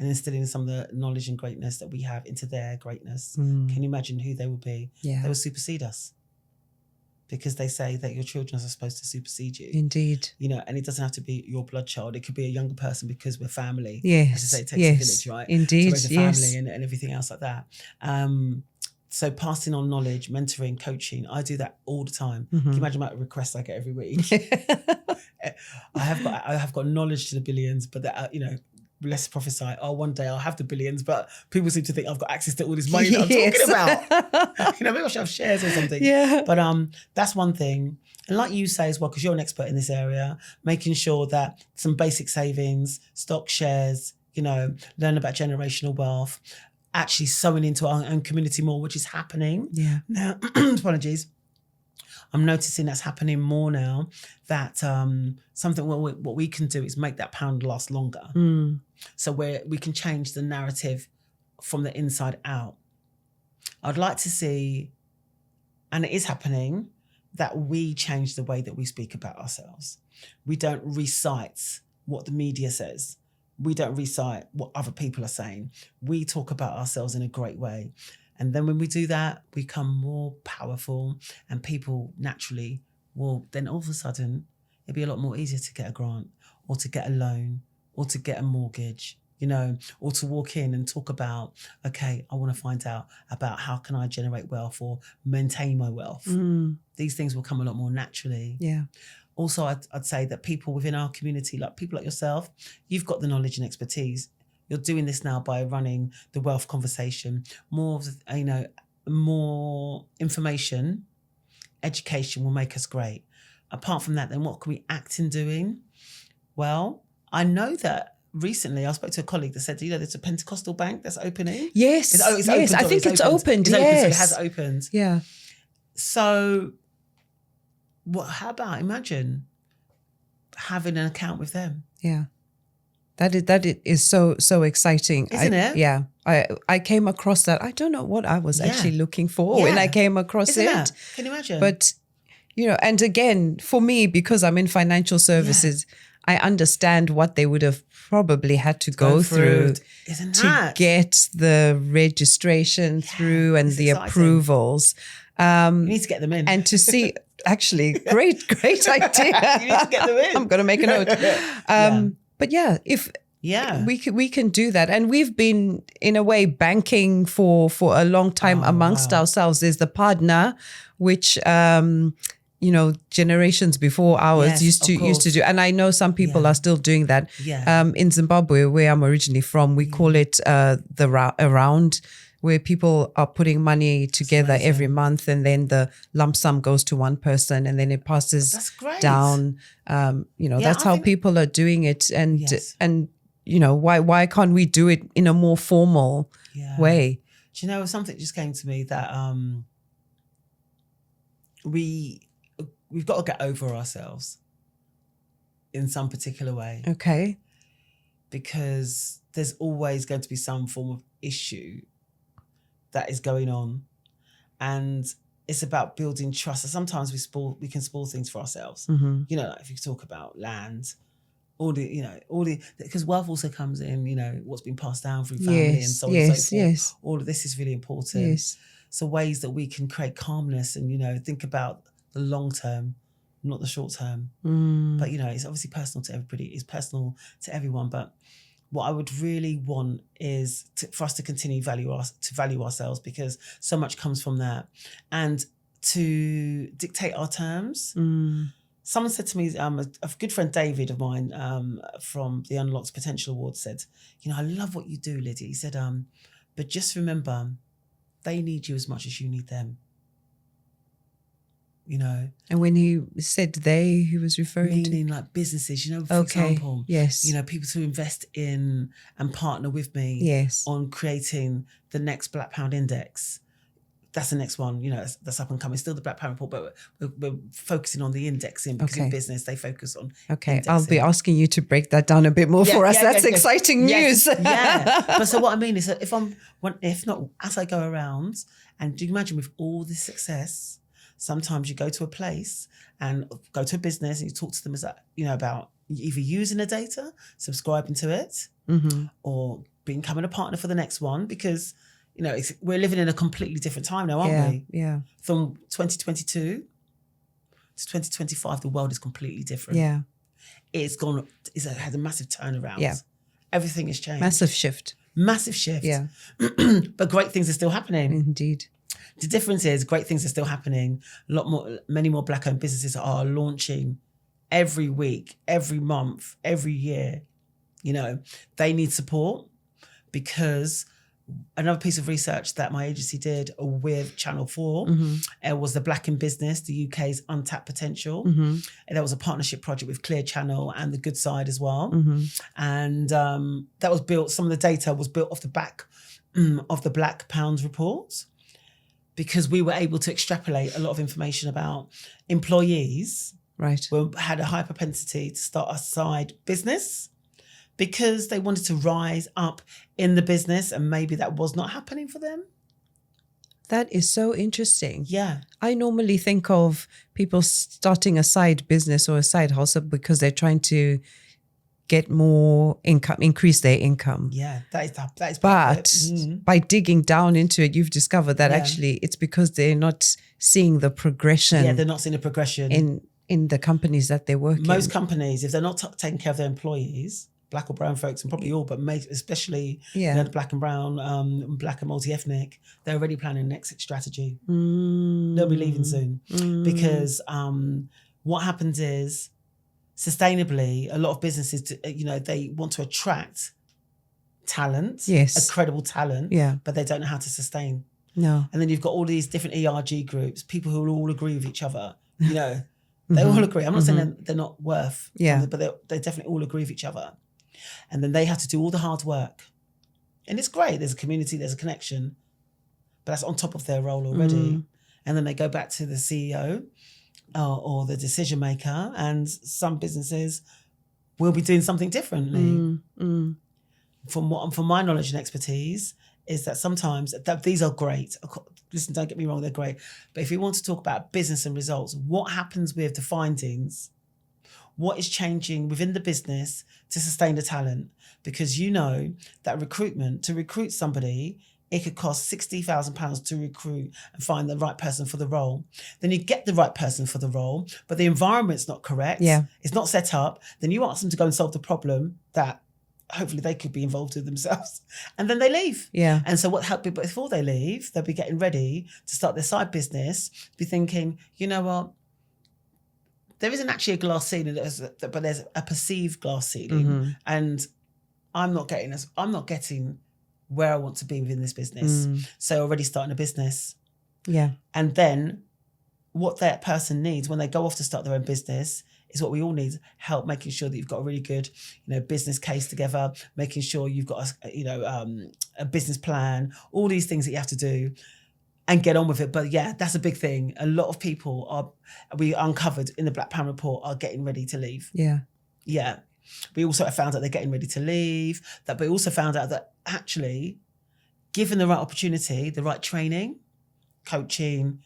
and instilling some of the knowledge and greatness that we have into their greatness, can you imagine who they will be? Yeah. They will supersede us. Because they say that your children are supposed to supersede you. Indeed. You know, and it doesn't have to be your blood child. It could be a younger person because we're family. Yes. As I say, it takes a village, right? Indeed. To raise a family and everything else like that. So passing on knowledge, mentoring, coaching, I do that all the time. Can you imagine my requests I get every week? I have got knowledge to the billions, but that, you know, let's prophesy, one day I'll have the billions, but people seem to think I've got access to all this money that I'm talking about. You know, maybe I should have shares or something. Yeah. But that's one thing. And like you say as well, because you're an expert in this area, making sure that some basic savings, stock shares, you know, learn about generational wealth, actually sowing into our own community more, which is happening. Yeah. Now, apologies. I'm noticing that's happening more now, that something what we can do is make that pound last longer. So we can change the narrative from the inside out. I'd like to see, and it is happening, that we change the way that we speak about ourselves. We don't recite what the media says. We don't recite what other people are saying. We talk about ourselves in a great way. And then when we do that, we become more powerful, and people naturally will, then all of a sudden, it'll be a lot more easier to get a grant or to get a loan or to get a mortgage, you know, or to walk in and talk about, okay, I want to find out about how can I generate wealth or maintain my wealth. These things will come a lot more naturally. Yeah. Also, I'd say that people within our community, like people like yourself, you've got the knowledge and expertise. You're doing this now by running the wealth conversation. More of the, you know, more information, education will make us great. Apart from that, then what can we act in doing? Well, I know that recently I spoke to a colleague that said, you know, there's a Pentecostal bank that's opening. Yes, it's yes, opened, I think it's opened. It's yes. open, so it has opened. Yeah. So, how about, imagine having an account with them? Yeah. That is so exciting. Isn't it? Yeah. I came across that. I don't know what I was actually looking for when I came across it. Can you imagine? But, you know, and again, for me, because I'm in financial services, I understand what they would have probably had to go through to get the registration through and the approvals. You need to get them in. And to see, actually, great idea. You need to get them in. I'm going to make a note. But yeah, if we can do that, and we've been in a way banking for a long time amongst ourselves. There's the partner, which you know, generations before ours used to do, and I know some people are still doing that. In Zimbabwe, where I'm originally from, we call it the around, where people are putting money together every month, and then the lump sum goes to one person, and then it passes down. You know, that's how people are doing it, and you know, why can't we do it in a more formal way? Do you know, something just came to me that we've got to get over ourselves in some particular way. Okay. Because there's always going to be some form of issue that is going on, and it's about building trust. So sometimes we can spoil things for ourselves. You know, like if you talk about land, because wealth also comes in, you know, what's been passed down through family and so on and so forth. All of this is really important. So ways that we can create calmness and, you know, think about the long term, not the short term. But, you know, it's obviously personal to everybody. It's personal to everyone. But what I would really want is for us to continue to value ourselves, because so much comes from that, and to dictate our terms. Someone said to me, a good friend David of mine from the Unlocked Potential Award said, you know, I love what you do, Lydia. He said, but just remember, they need you as much as you need them. You know. And when he said they, he was referring meaning to? like businesses, you know, for example. Yes. You know, people to invest in and partner with me on creating the next Black Pound Index. That's the next one, you know, that's up and coming. Still the Black Pound Report, but we're focusing on the indexing, because in business they focus on indexing. I'll be asking you to break that down a bit more for us. That's exciting news. But so what I mean is that if not, as I go around, and do you imagine with all this success, sometimes you go to a place and go to a business and you talk to them about either using the data, subscribing to it, or becoming a partner for the next one because, you know, we're living in a completely different time now, aren't we? Yeah. From 2022 to 2025, the world is completely different. Yeah. It's had a massive turnaround. Yeah. Everything has changed. Massive shift. Yeah. But great things are still happening. Indeed. The difference is great things are still happening. Many more Black-owned businesses are launching every week, every month, every year. You know, they need support because another piece of research that my agency did with Channel 4 was the Black in Business, the UK's untapped potential. And there was a partnership project with Clear Channel and the Good Side as well. And that was built, some of the data was built off the back of the Black Pounds reports, because we were able to extrapolate a lot of information about employees who had a high propensity to start a side business because they wanted to rise up in the business, and maybe that was not happening for them. That is so interesting. Yeah. I normally think of people starting a side business or a side hustle because they're trying to get more income, increase their income. Yeah, that is. But by digging down into it, you've discovered that actually it's because they're not seeing the progression. Yeah, they're not seeing the progression in the companies that they work in. Most companies, if they're not taking care of their employees, Black or brown folks, and probably all, but especially you know, the Black and brown, Black and multi-ethnic, they're already planning an exit strategy. They'll be leaving soon because what happens is, sustainably, a lot of businesses, you know, they want to attract talent, a credible talent, but they don't know how to sustain. No. And then you've got all these different ERG groups, people who all agree with each other, you know. They all agree. I'm not saying they're not worth something, but they definitely all agree with each other. And then they have to do all the hard work. And it's great. There's a community, there's a connection, but that's on top of their role already. And then they go back to the CEO or the decision maker, and some businesses will be doing something differently. From my knowledge and expertise, is that sometimes these are great. Listen, don't get me wrong, they're great. But if you want to talk about business and results, what happens with the findings? What is changing within the business to sustain the talent? Because you know that to recruit somebody, it could cost £60,000 to recruit and find the right person for the role. Then you get the right person for the role, but the environment's not correct. It's not set up. Then you ask them to go and solve the problem that hopefully they could be involved with themselves. And then they leave. And so what happens before they leave, they'll be getting ready to start their side business, be thinking, you know what? There isn't actually a glass ceiling, but there's a perceived glass ceiling. And I'm not getting where I want to be within this business. So already starting a business. And then what that person needs when they go off to start their own business is what we all need: help making sure that you've got a really good, you know, business case together, making sure you've got a business plan, all these things that you have to do and get on with it. But yeah, that's a big thing. A lot of people we uncovered in the Black Pound report are getting ready to leave. We also found out they're getting ready to leave. But we also found out that actually, given the right opportunity, the right training, coaching,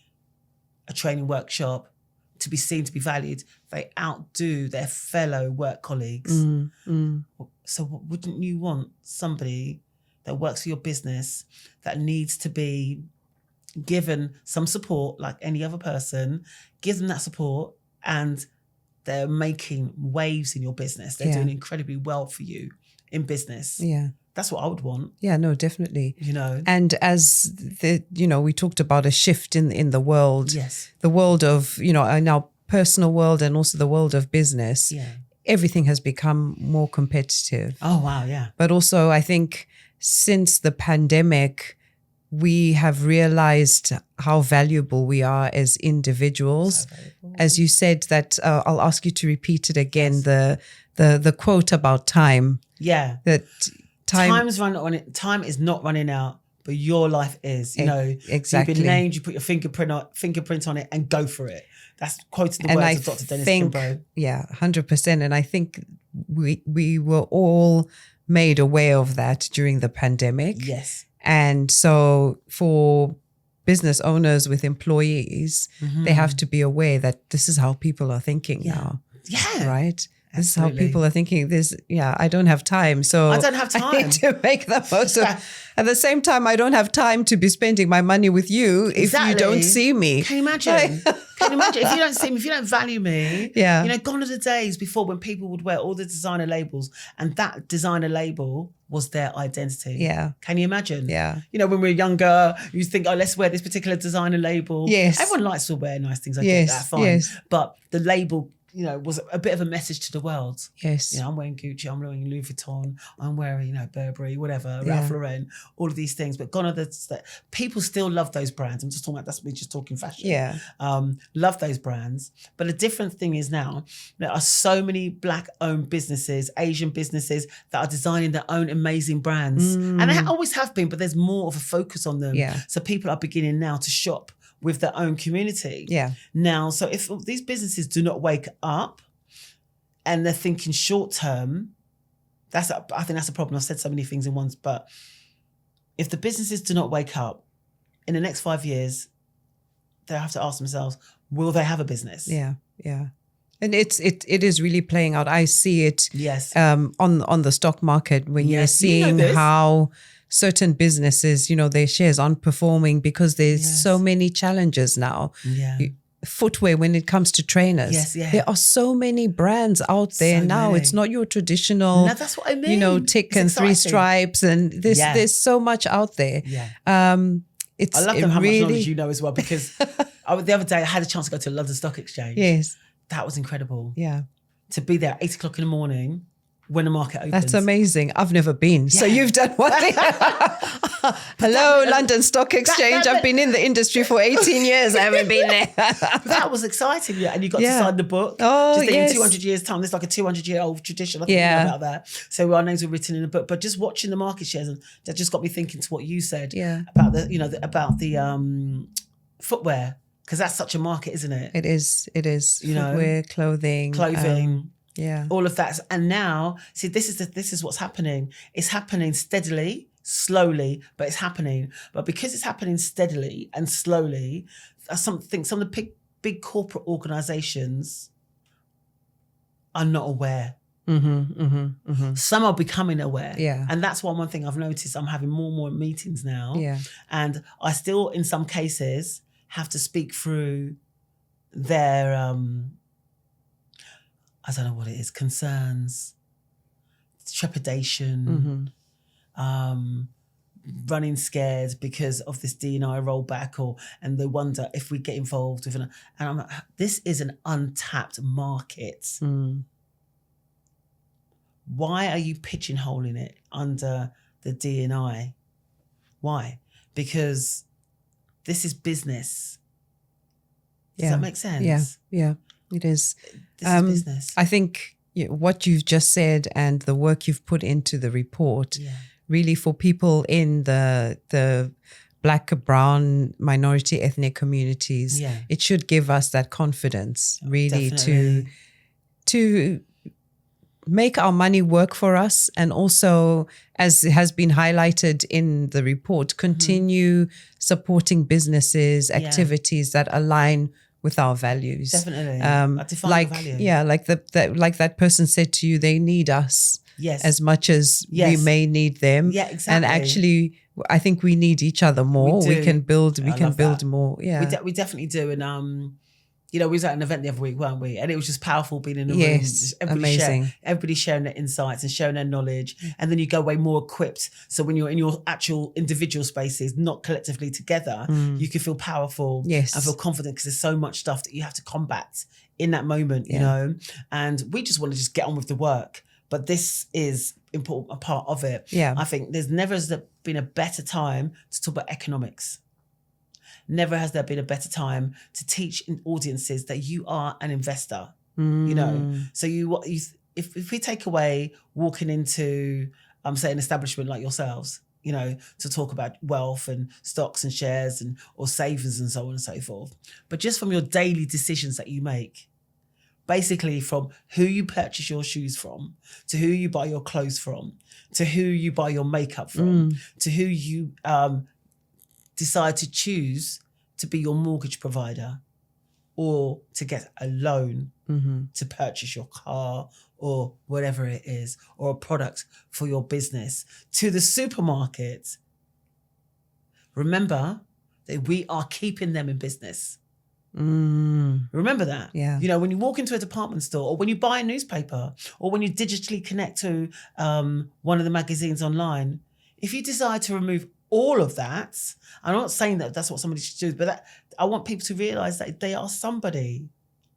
a training workshop, to be seen, to be valued, they outdo their fellow work colleagues. So wouldn't you want somebody that works for your business that needs to be given some support like any other person? Give them that support, and they're making waves in your business. They're doing incredibly well for you in business. That's what I would want. No, definitely. You know, and as we talked about a shift in the world. The world of, in our personal world and also the world of business. Everything has become more competitive. Oh, wow. Yeah. But also I think since the pandemic, we have realized how valuable we are as individuals. So as you said that, I'll ask you to repeat it again, the quote about time. That time is not running out, but your life is. You know, exactly. You've been named, you put your fingerprint on it and go for it. That's quoting the words of Dr. Dennis Kimbrough. 100%. And I think we were all made aware of that during the pandemic. And so for business owners with employees, they have to be aware that this is how people are thinking now. Right? This is how people are thinking. I don't have time. So I don't have time. I need to make the most of. At the same time, I don't have time to be spending my money with you if you don't see me. Can you imagine? Can you imagine? If you don't see me, if you don't value me, gone are the days before when people would wear all the designer labels and that designer label was their identity. Yeah. Can you imagine? Yeah. When we were younger, you think, let's wear this particular designer label. Yes. Everyone likes to wear nice things. I get that, fine. Yes. But the label, was a bit of a message to the world. Yes. I'm wearing Gucci, I'm wearing Louis Vuitton, I'm wearing, Burberry, whatever, Ralph Lauren, all of these things. But gone are the people still love those brands. I'm just talking about, we're just talking fashion. Yeah. Love those brands. But a different thing is now, there are so many Black-owned businesses, Asian businesses that are designing their own amazing brands. And they always have been, but there's more of a focus on them. Yeah. So people are beginning now to shop with their own community. Yeah. Now, so if these businesses do not wake up and they're thinking short term, I think that's a problem. I've said so many things in once, but if the businesses do not wake up in the next 5 years, they have to ask themselves, will they have a business? Yeah. Yeah. And it is really playing out. I see it on the stock market when you're seeing how certain businesses, their shares aren't performing because there's so many challenges now. Yeah. Footwear, when it comes to trainers, there are so many brands out there now. It's not your traditional, that's what I mean. tick and three stripes, and there's so much out there. Yeah. I love them how really, much knowledge you know as well, because the other day I had a chance to go to London Stock Exchange. Yes. That was incredible. Yeah. To be there at 8 o'clock in the morning when the market opens. That's amazing. I've never been. So you've done one thing. Hello, London Stock Exchange. I've been in the industry for 18 years. I haven't been there. That was exciting. Yeah. And you got to sign the book. Oh, just in 200 years' time, there's like a 200-year-old tradition. I think about that. So our names were written in the book. But just watching the market shares, and that just got me thinking to what you said about the footwear. Because that's such a market, isn't it? It is. Footwear, clothing. All of that. And now, see, this is what's happening. It's happening steadily, slowly, but it's happening. But because it's happening steadily and slowly, some of the big corporate organizations are not aware. Some are becoming aware. Yeah. And that's one thing I've noticed. I'm having more and more meetings now. Yeah. And I still, in some cases, have to speak through their, I don't know what it is, concerns, trepidation, running scared because of this D&I rollback, and they wonder if we get involved with and I'm like, this is an untapped market. Why are you pigeonholing it under the D&I? Why? Because this is business. Does that make sense? Yeah, it is. This is business. I think what you've just said and the work you've put into the report, really for people in the Black, brown, minority ethnic communities, it should give us that confidence really to make our money work for us, and also, as has been highlighted in the report, continue supporting businesses, activities that align with our values. Definitely. Like value. Like that person said to you, they need us as much as we may need them. Yeah, exactly. And actually, I think we need each other more. We can build that. more. Yeah, we definitely do. And we was at an event the other week, weren't we? And it was just powerful being in the room. Yes, amazing. Everybody sharing their insights and sharing their knowledge. And then you go away more equipped. So when you're in your actual individual spaces, not collectively together, you can feel powerful and feel confident, because there's so much stuff that you have to combat in that moment, you know? And we just want to just get on with the work. But this is important, a part of it. Yeah. I think there's never been a better time to talk about economics. Never has there been a better time to teach audiences that you are an investor, So if we take away walking into, say, an establishment like yourselves, to talk about wealth and stocks and shares or savings and so on and so forth, but just from your daily decisions that you make, basically from who you purchase your shoes from, to who you buy your clothes from, to who you buy your makeup from, to who you decide to choose to be your mortgage provider. or to get a loan to purchase your car or whatever it is, or a product for your business, to the supermarket, remember that we are keeping them in business. Remember that. Yeah. You know, when you walk into a department store, or when you buy a newspaper, or when you digitally connect to one of the magazines online, if you decide to remove all of that, I'm not saying that that's what somebody should do, but I want people to realize that they are somebody.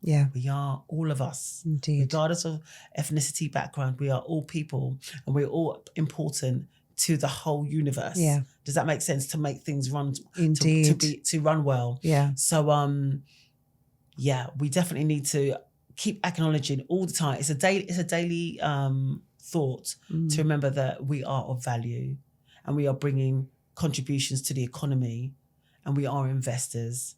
Yeah. We are all of us. Indeed. Regardless of ethnicity, background, we are all people, and we're all important to the whole universe. Yeah. Does that make sense? To make things run, Indeed. to run well. Yeah. So, we definitely need to keep acknowledging all the time. It's a daily thought to remember that we are of value, and we are bringing contributions to the economy, and we are investors.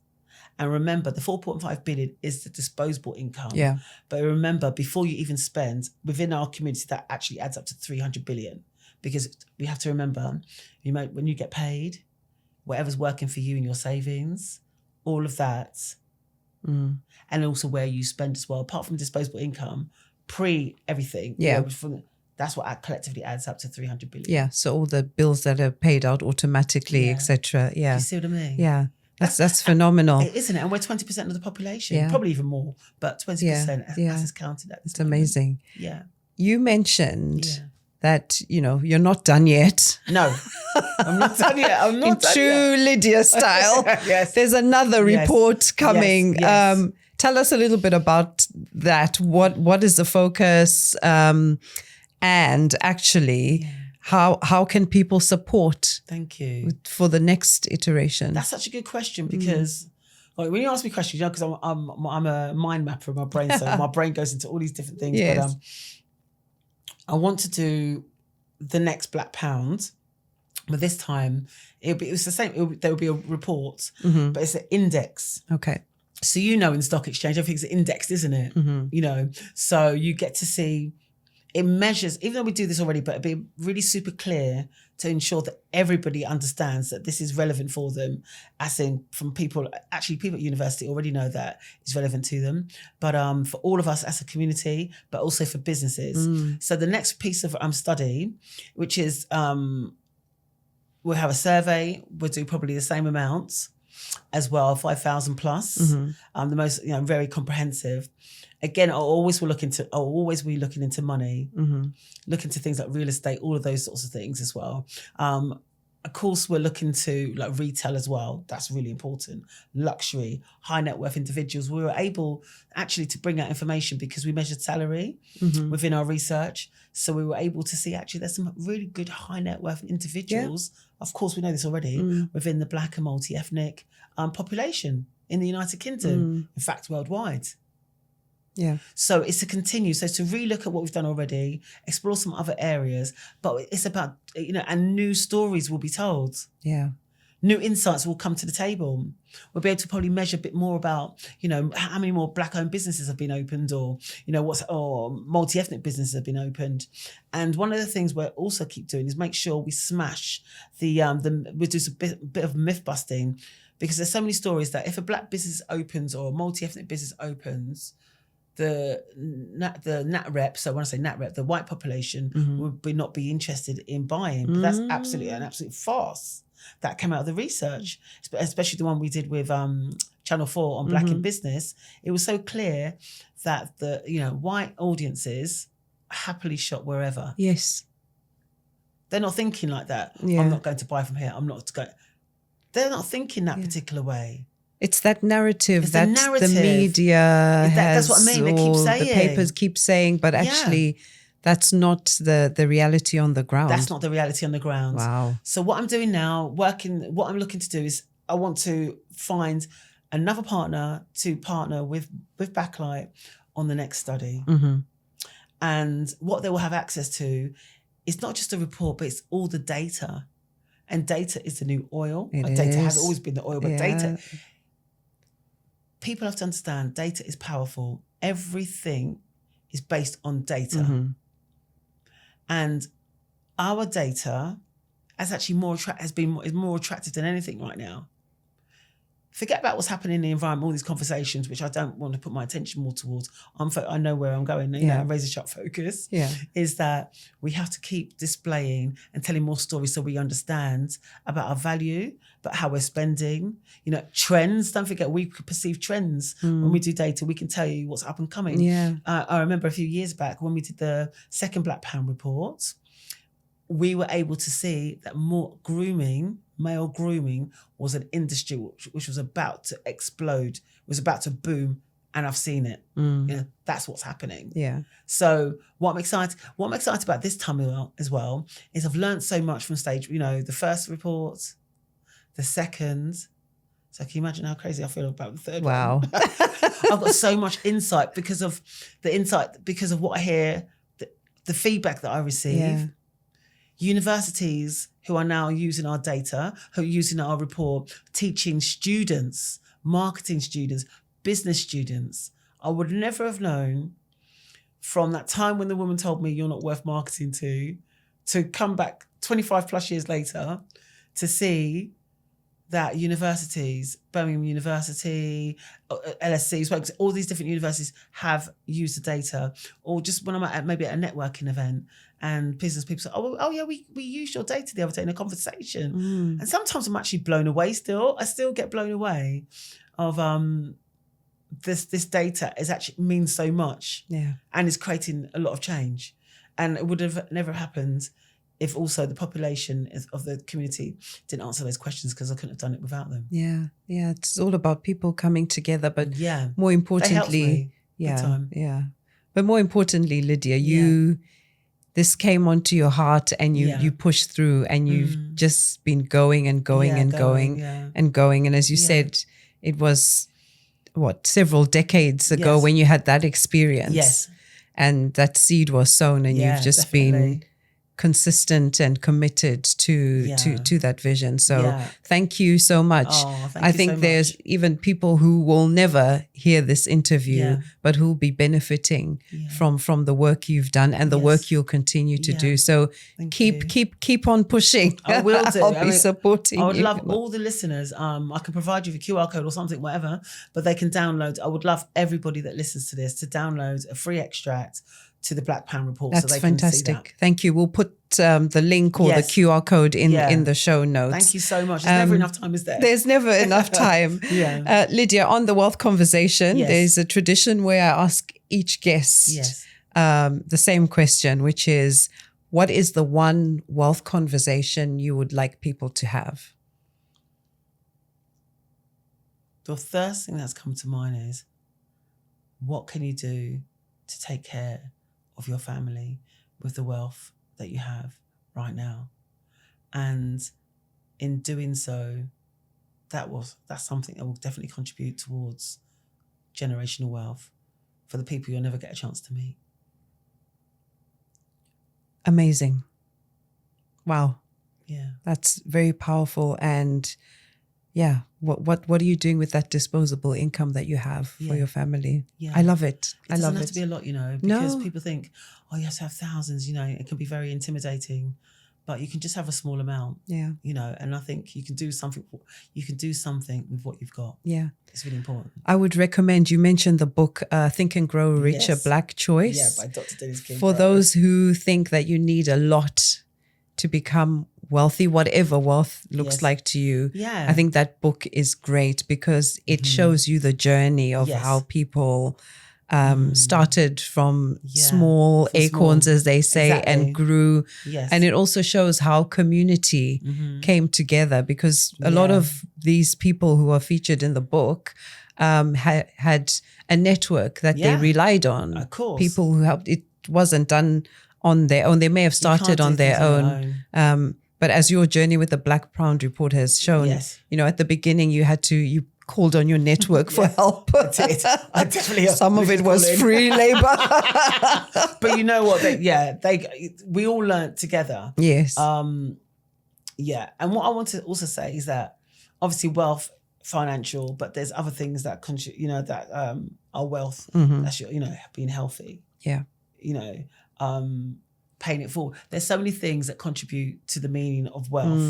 And remember, the 4.5 billion is the disposable income. Yeah. But remember, before you even spend, within our community, that actually adds up to 300 billion. Because we have to remember, when you get paid, whatever's working for you in your savings, all of that, and also where you spend as well, apart from disposable income, pre-everything. Yeah. That's what collectively adds up to 300 billion. Yeah. So all the bills that are paid out automatically, etc. Yeah. Do you see what I mean? Yeah. That's phenomenal. Isn't it? And we're 20% of the population, Yeah. probably even more, but 20% as is counted at this It's moment. amazing. Yeah. You mentioned that, you're not done yet. No, I'm not done yet. I'm not In done true yet. Lydia style. Yes. There's another report coming. Yes. Tell us a little bit about that. What is the focus? And actually, how can people support? Thank you. For the next iteration? That's such a good question, because when you ask me questions, because I'm a mind mapper in my brain, so my brain goes into all these different things. Yes. But I want to do the next Black Pound, but this time it was the same. There will be a report, but it's an index. Okay. So in stock exchange, everything's indexed, isn't it? So you get to see. It measures, even though we do this already, but it'd be really super clear to ensure that everybody understands that this is relevant for them, as in from people at university already know that it's relevant to them, but for all of us as a community, but also for businesses. So the next piece of study, which is, we'll have a survey, we'll do probably the same amount as well, 5,000 plus, the most, very comprehensive. Again, I'll always be looking into money, look into things like real estate, all of those sorts of things as well. Of course, we're looking to like retail as well. That's really important. Luxury, high net worth individuals. We were able actually to bring out information because we measured salary within our research. So we were able to see actually there's some really good high net worth individuals. Yeah. Of course, we know this already, within the Black and multi-ethnic population in the United Kingdom, in fact, worldwide. Yeah. So it's to continue. So to relook at what we've done already, explore some other areas, but it's about, and new stories will be told. Yeah. New insights will come to the table. We'll be able to probably measure a bit more about, how many more Black-owned businesses have been opened, or, or multi-ethnic businesses have been opened. And one of the things we'll also keep doing is make sure we smash we do a bit of myth busting, because there's so many stories that if a Black business opens or a multi-ethnic business opens, the nat rep, so when I say nat rep, the white population would not be interested in buying. But that's absolutely an absolute farce. That came out of the research, especially the one we did with Channel 4 on Black in Business. It was so clear that the white audiences happily shop wherever. Yes. They're not thinking like that. Yeah. I'm not going to buy from here. They're not thinking that particular way. It's that narrative that the media has. That's what I mean. They keep saying. The papers keep saying, but actually that's not the reality on the ground. That's not the reality on the ground. Wow. So what I'm doing now, what I'm looking to do is I want to find another partner to partner with Backlight on the next study. And what they will have access to is not just a report, but it's all the data. And data is the new oil. Data has always been the oil, but data... People have to understand data is powerful. Everything is based on data. And our data is actually is more attractive than anything right now. forget about what's happening in the environment, all these conversations, which I don't want to put my attention more towards. I know where I'm going, you know, razor sharp focus, is that we have to keep displaying and telling more stories so we understand about our value, but how we're spending, you know, trends. Don't forget, we perceive trends. When we do data, we can tell you what's up and coming. I remember a few years back when we did the second Black Pound report, we were able to see that more male grooming was an industry which was about to explode, was about to boom, and I've seen it. You know, that's what's happening. So what I'm excited about this time as well is I've learned so much from stage, you know, the first report, the second. So can you imagine how crazy I feel about the third one? I've got so much insight because of what I hear, the feedback that I receive. Universities who are now using our data, who are using our report, teaching students, marketing students, business students. I would never have known from that time when the woman told me you're not worth marketing to come back 25 plus years later to see that universities, Birmingham University, LSE, all these different universities have used the data. Or just when I'm at maybe at a networking event and business people say, oh yeah, we used your data the other day in a conversation. And sometimes I'm actually blown away still. I still get blown away of this data means so much and is creating a lot of change. And it would have never happened if also the population of the community didn't answer those questions, because I couldn't have done it without them. Yeah. It's all about people coming together, but more importantly, but more importantly, Lydia, this came onto your heart and you pushed through, and you've just been going and going and going and going. And as you said, it was several decades ago when you had that experience, and that seed was sown, and you've just been consistent and committed to that vision. So thank you so much. I think there's even people who will never hear this interview, but who will be benefiting from the work you've done and the work you'll continue to do. So keep on pushing. I will do. I'll be supporting you. I would love all the listeners. I can provide you with a QR code or something, whatever, but they can download. I would love everybody that listens to this to download a free extract to the Black Pound report. That's so they fantastic. Can see that. Thank you. We'll put the link or the QR code in the show notes. Thank you so much. There's never enough time, is there? There's never enough time. Lydia, on the Wealth Conversation, there's a tradition where I ask each guest the same question, which is, what is the one wealth conversation you would like people to have? The first thing that's come to mind is, what can you do to take care of your family with the wealth that you have right now? And in doing so, that's something that will definitely contribute towards generational wealth for the people you'll never get a chance to meet. Amazing. Wow. Yeah. That's very powerful. And what are you doing with that disposable income that you have for your family? I love it. It doesn't have to be a lot, you know, because people think, oh, you have to have thousands, you know, it can be very intimidating, but you can just have a small amount, you know, and I think you can do something with what you've got. Yeah. It's really important. I would recommend, you mentioned the book, Think and Grow Rich, A Black Choice. Yeah, by Dr. Dennis King. For those who think that you need a lot to become wealthy, whatever wealth looks like to you. Yeah. I think that book is great because it shows you the journey of how people started from small acorns, as they say, and grew. Yes. And it also shows how community came together, because a lot of these people who are featured in the book had a network that they relied on. Of course. People who helped. It wasn't done on their own. They may have started on their own. But as your journey with the Black Pound report has shown, you know, at the beginning you called on your network for help. I did. I definitely. Some of it was free labor. But you know what? We all learned together. Yes. And what I want to also say is that obviously wealth, financial, but there's other things that contribute, you know, that are wealth. That's your, you know, being healthy. Yeah. You know, paying it forward. There's so many things that contribute to the meaning of wealth.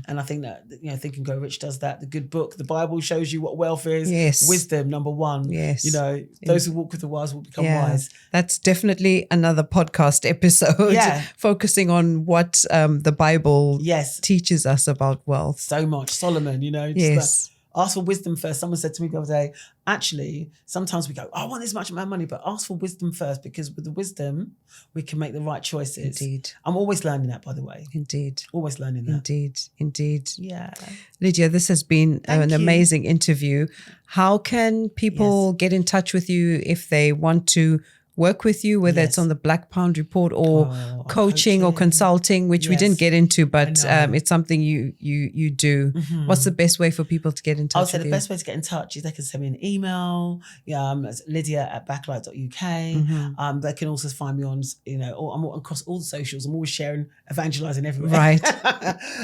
And I think that, you know, Think and Grow Rich does that. The good book, the Bible shows you what wealth is. Yes. Wisdom, number one. Yes. You know, those who walk with the wise will become wise. That's definitely another podcast episode focusing on what the Bible teaches us about wealth. So much. Solomon, you know. Just ask for wisdom first. Someone said to me the other day, actually, sometimes we go, I want this much amount of money, but ask for wisdom first, because with the wisdom, we can make the right choices. Indeed. I'm always learning that, by the way. Indeed. Always learning that. Indeed. Yeah. Lydia, this has been an amazing interview. How can people get in touch with you if they want to work with you, whether it's on the Black Pound Report or coaching or consulting, which we didn't get into, but it's something you do. What's the best way for people to get in touch with you? I would say the best way to get in touch is they can send me an email. It's lydia@backlight.uk. They can also find me on, you know, I'm across all the socials. I'm always sharing, evangelizing everywhere. Right.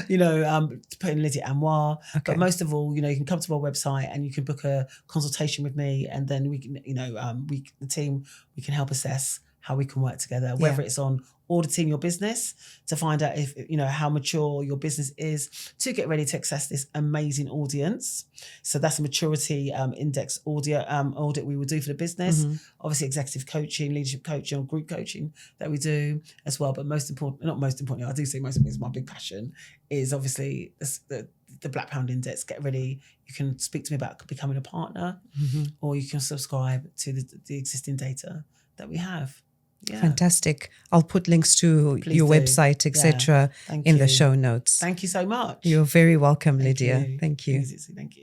You know, put in Lydia Amoah. But most of all, you know, you can come to our website and you can book a consultation with me, and then we can, you know, the team, we can help assess how we can work together, whether it's on auditing your business to find out if, you know, how mature your business is, to get ready to access this amazing audience. So that's a maturity index audit we will do for the business. Obviously executive coaching, leadership coaching, or group coaching that we do as well. But most importantly, I do say most importantly, is my big passion is obviously the Black Pound Index. Get ready. You can speak to me about becoming a partner, or you can subscribe to the existing data that we have. Yeah. Fantastic. I'll put links to your website, etc. in the show notes. Thank you so much. You're very welcome, Lydia. Thank you. Thank you.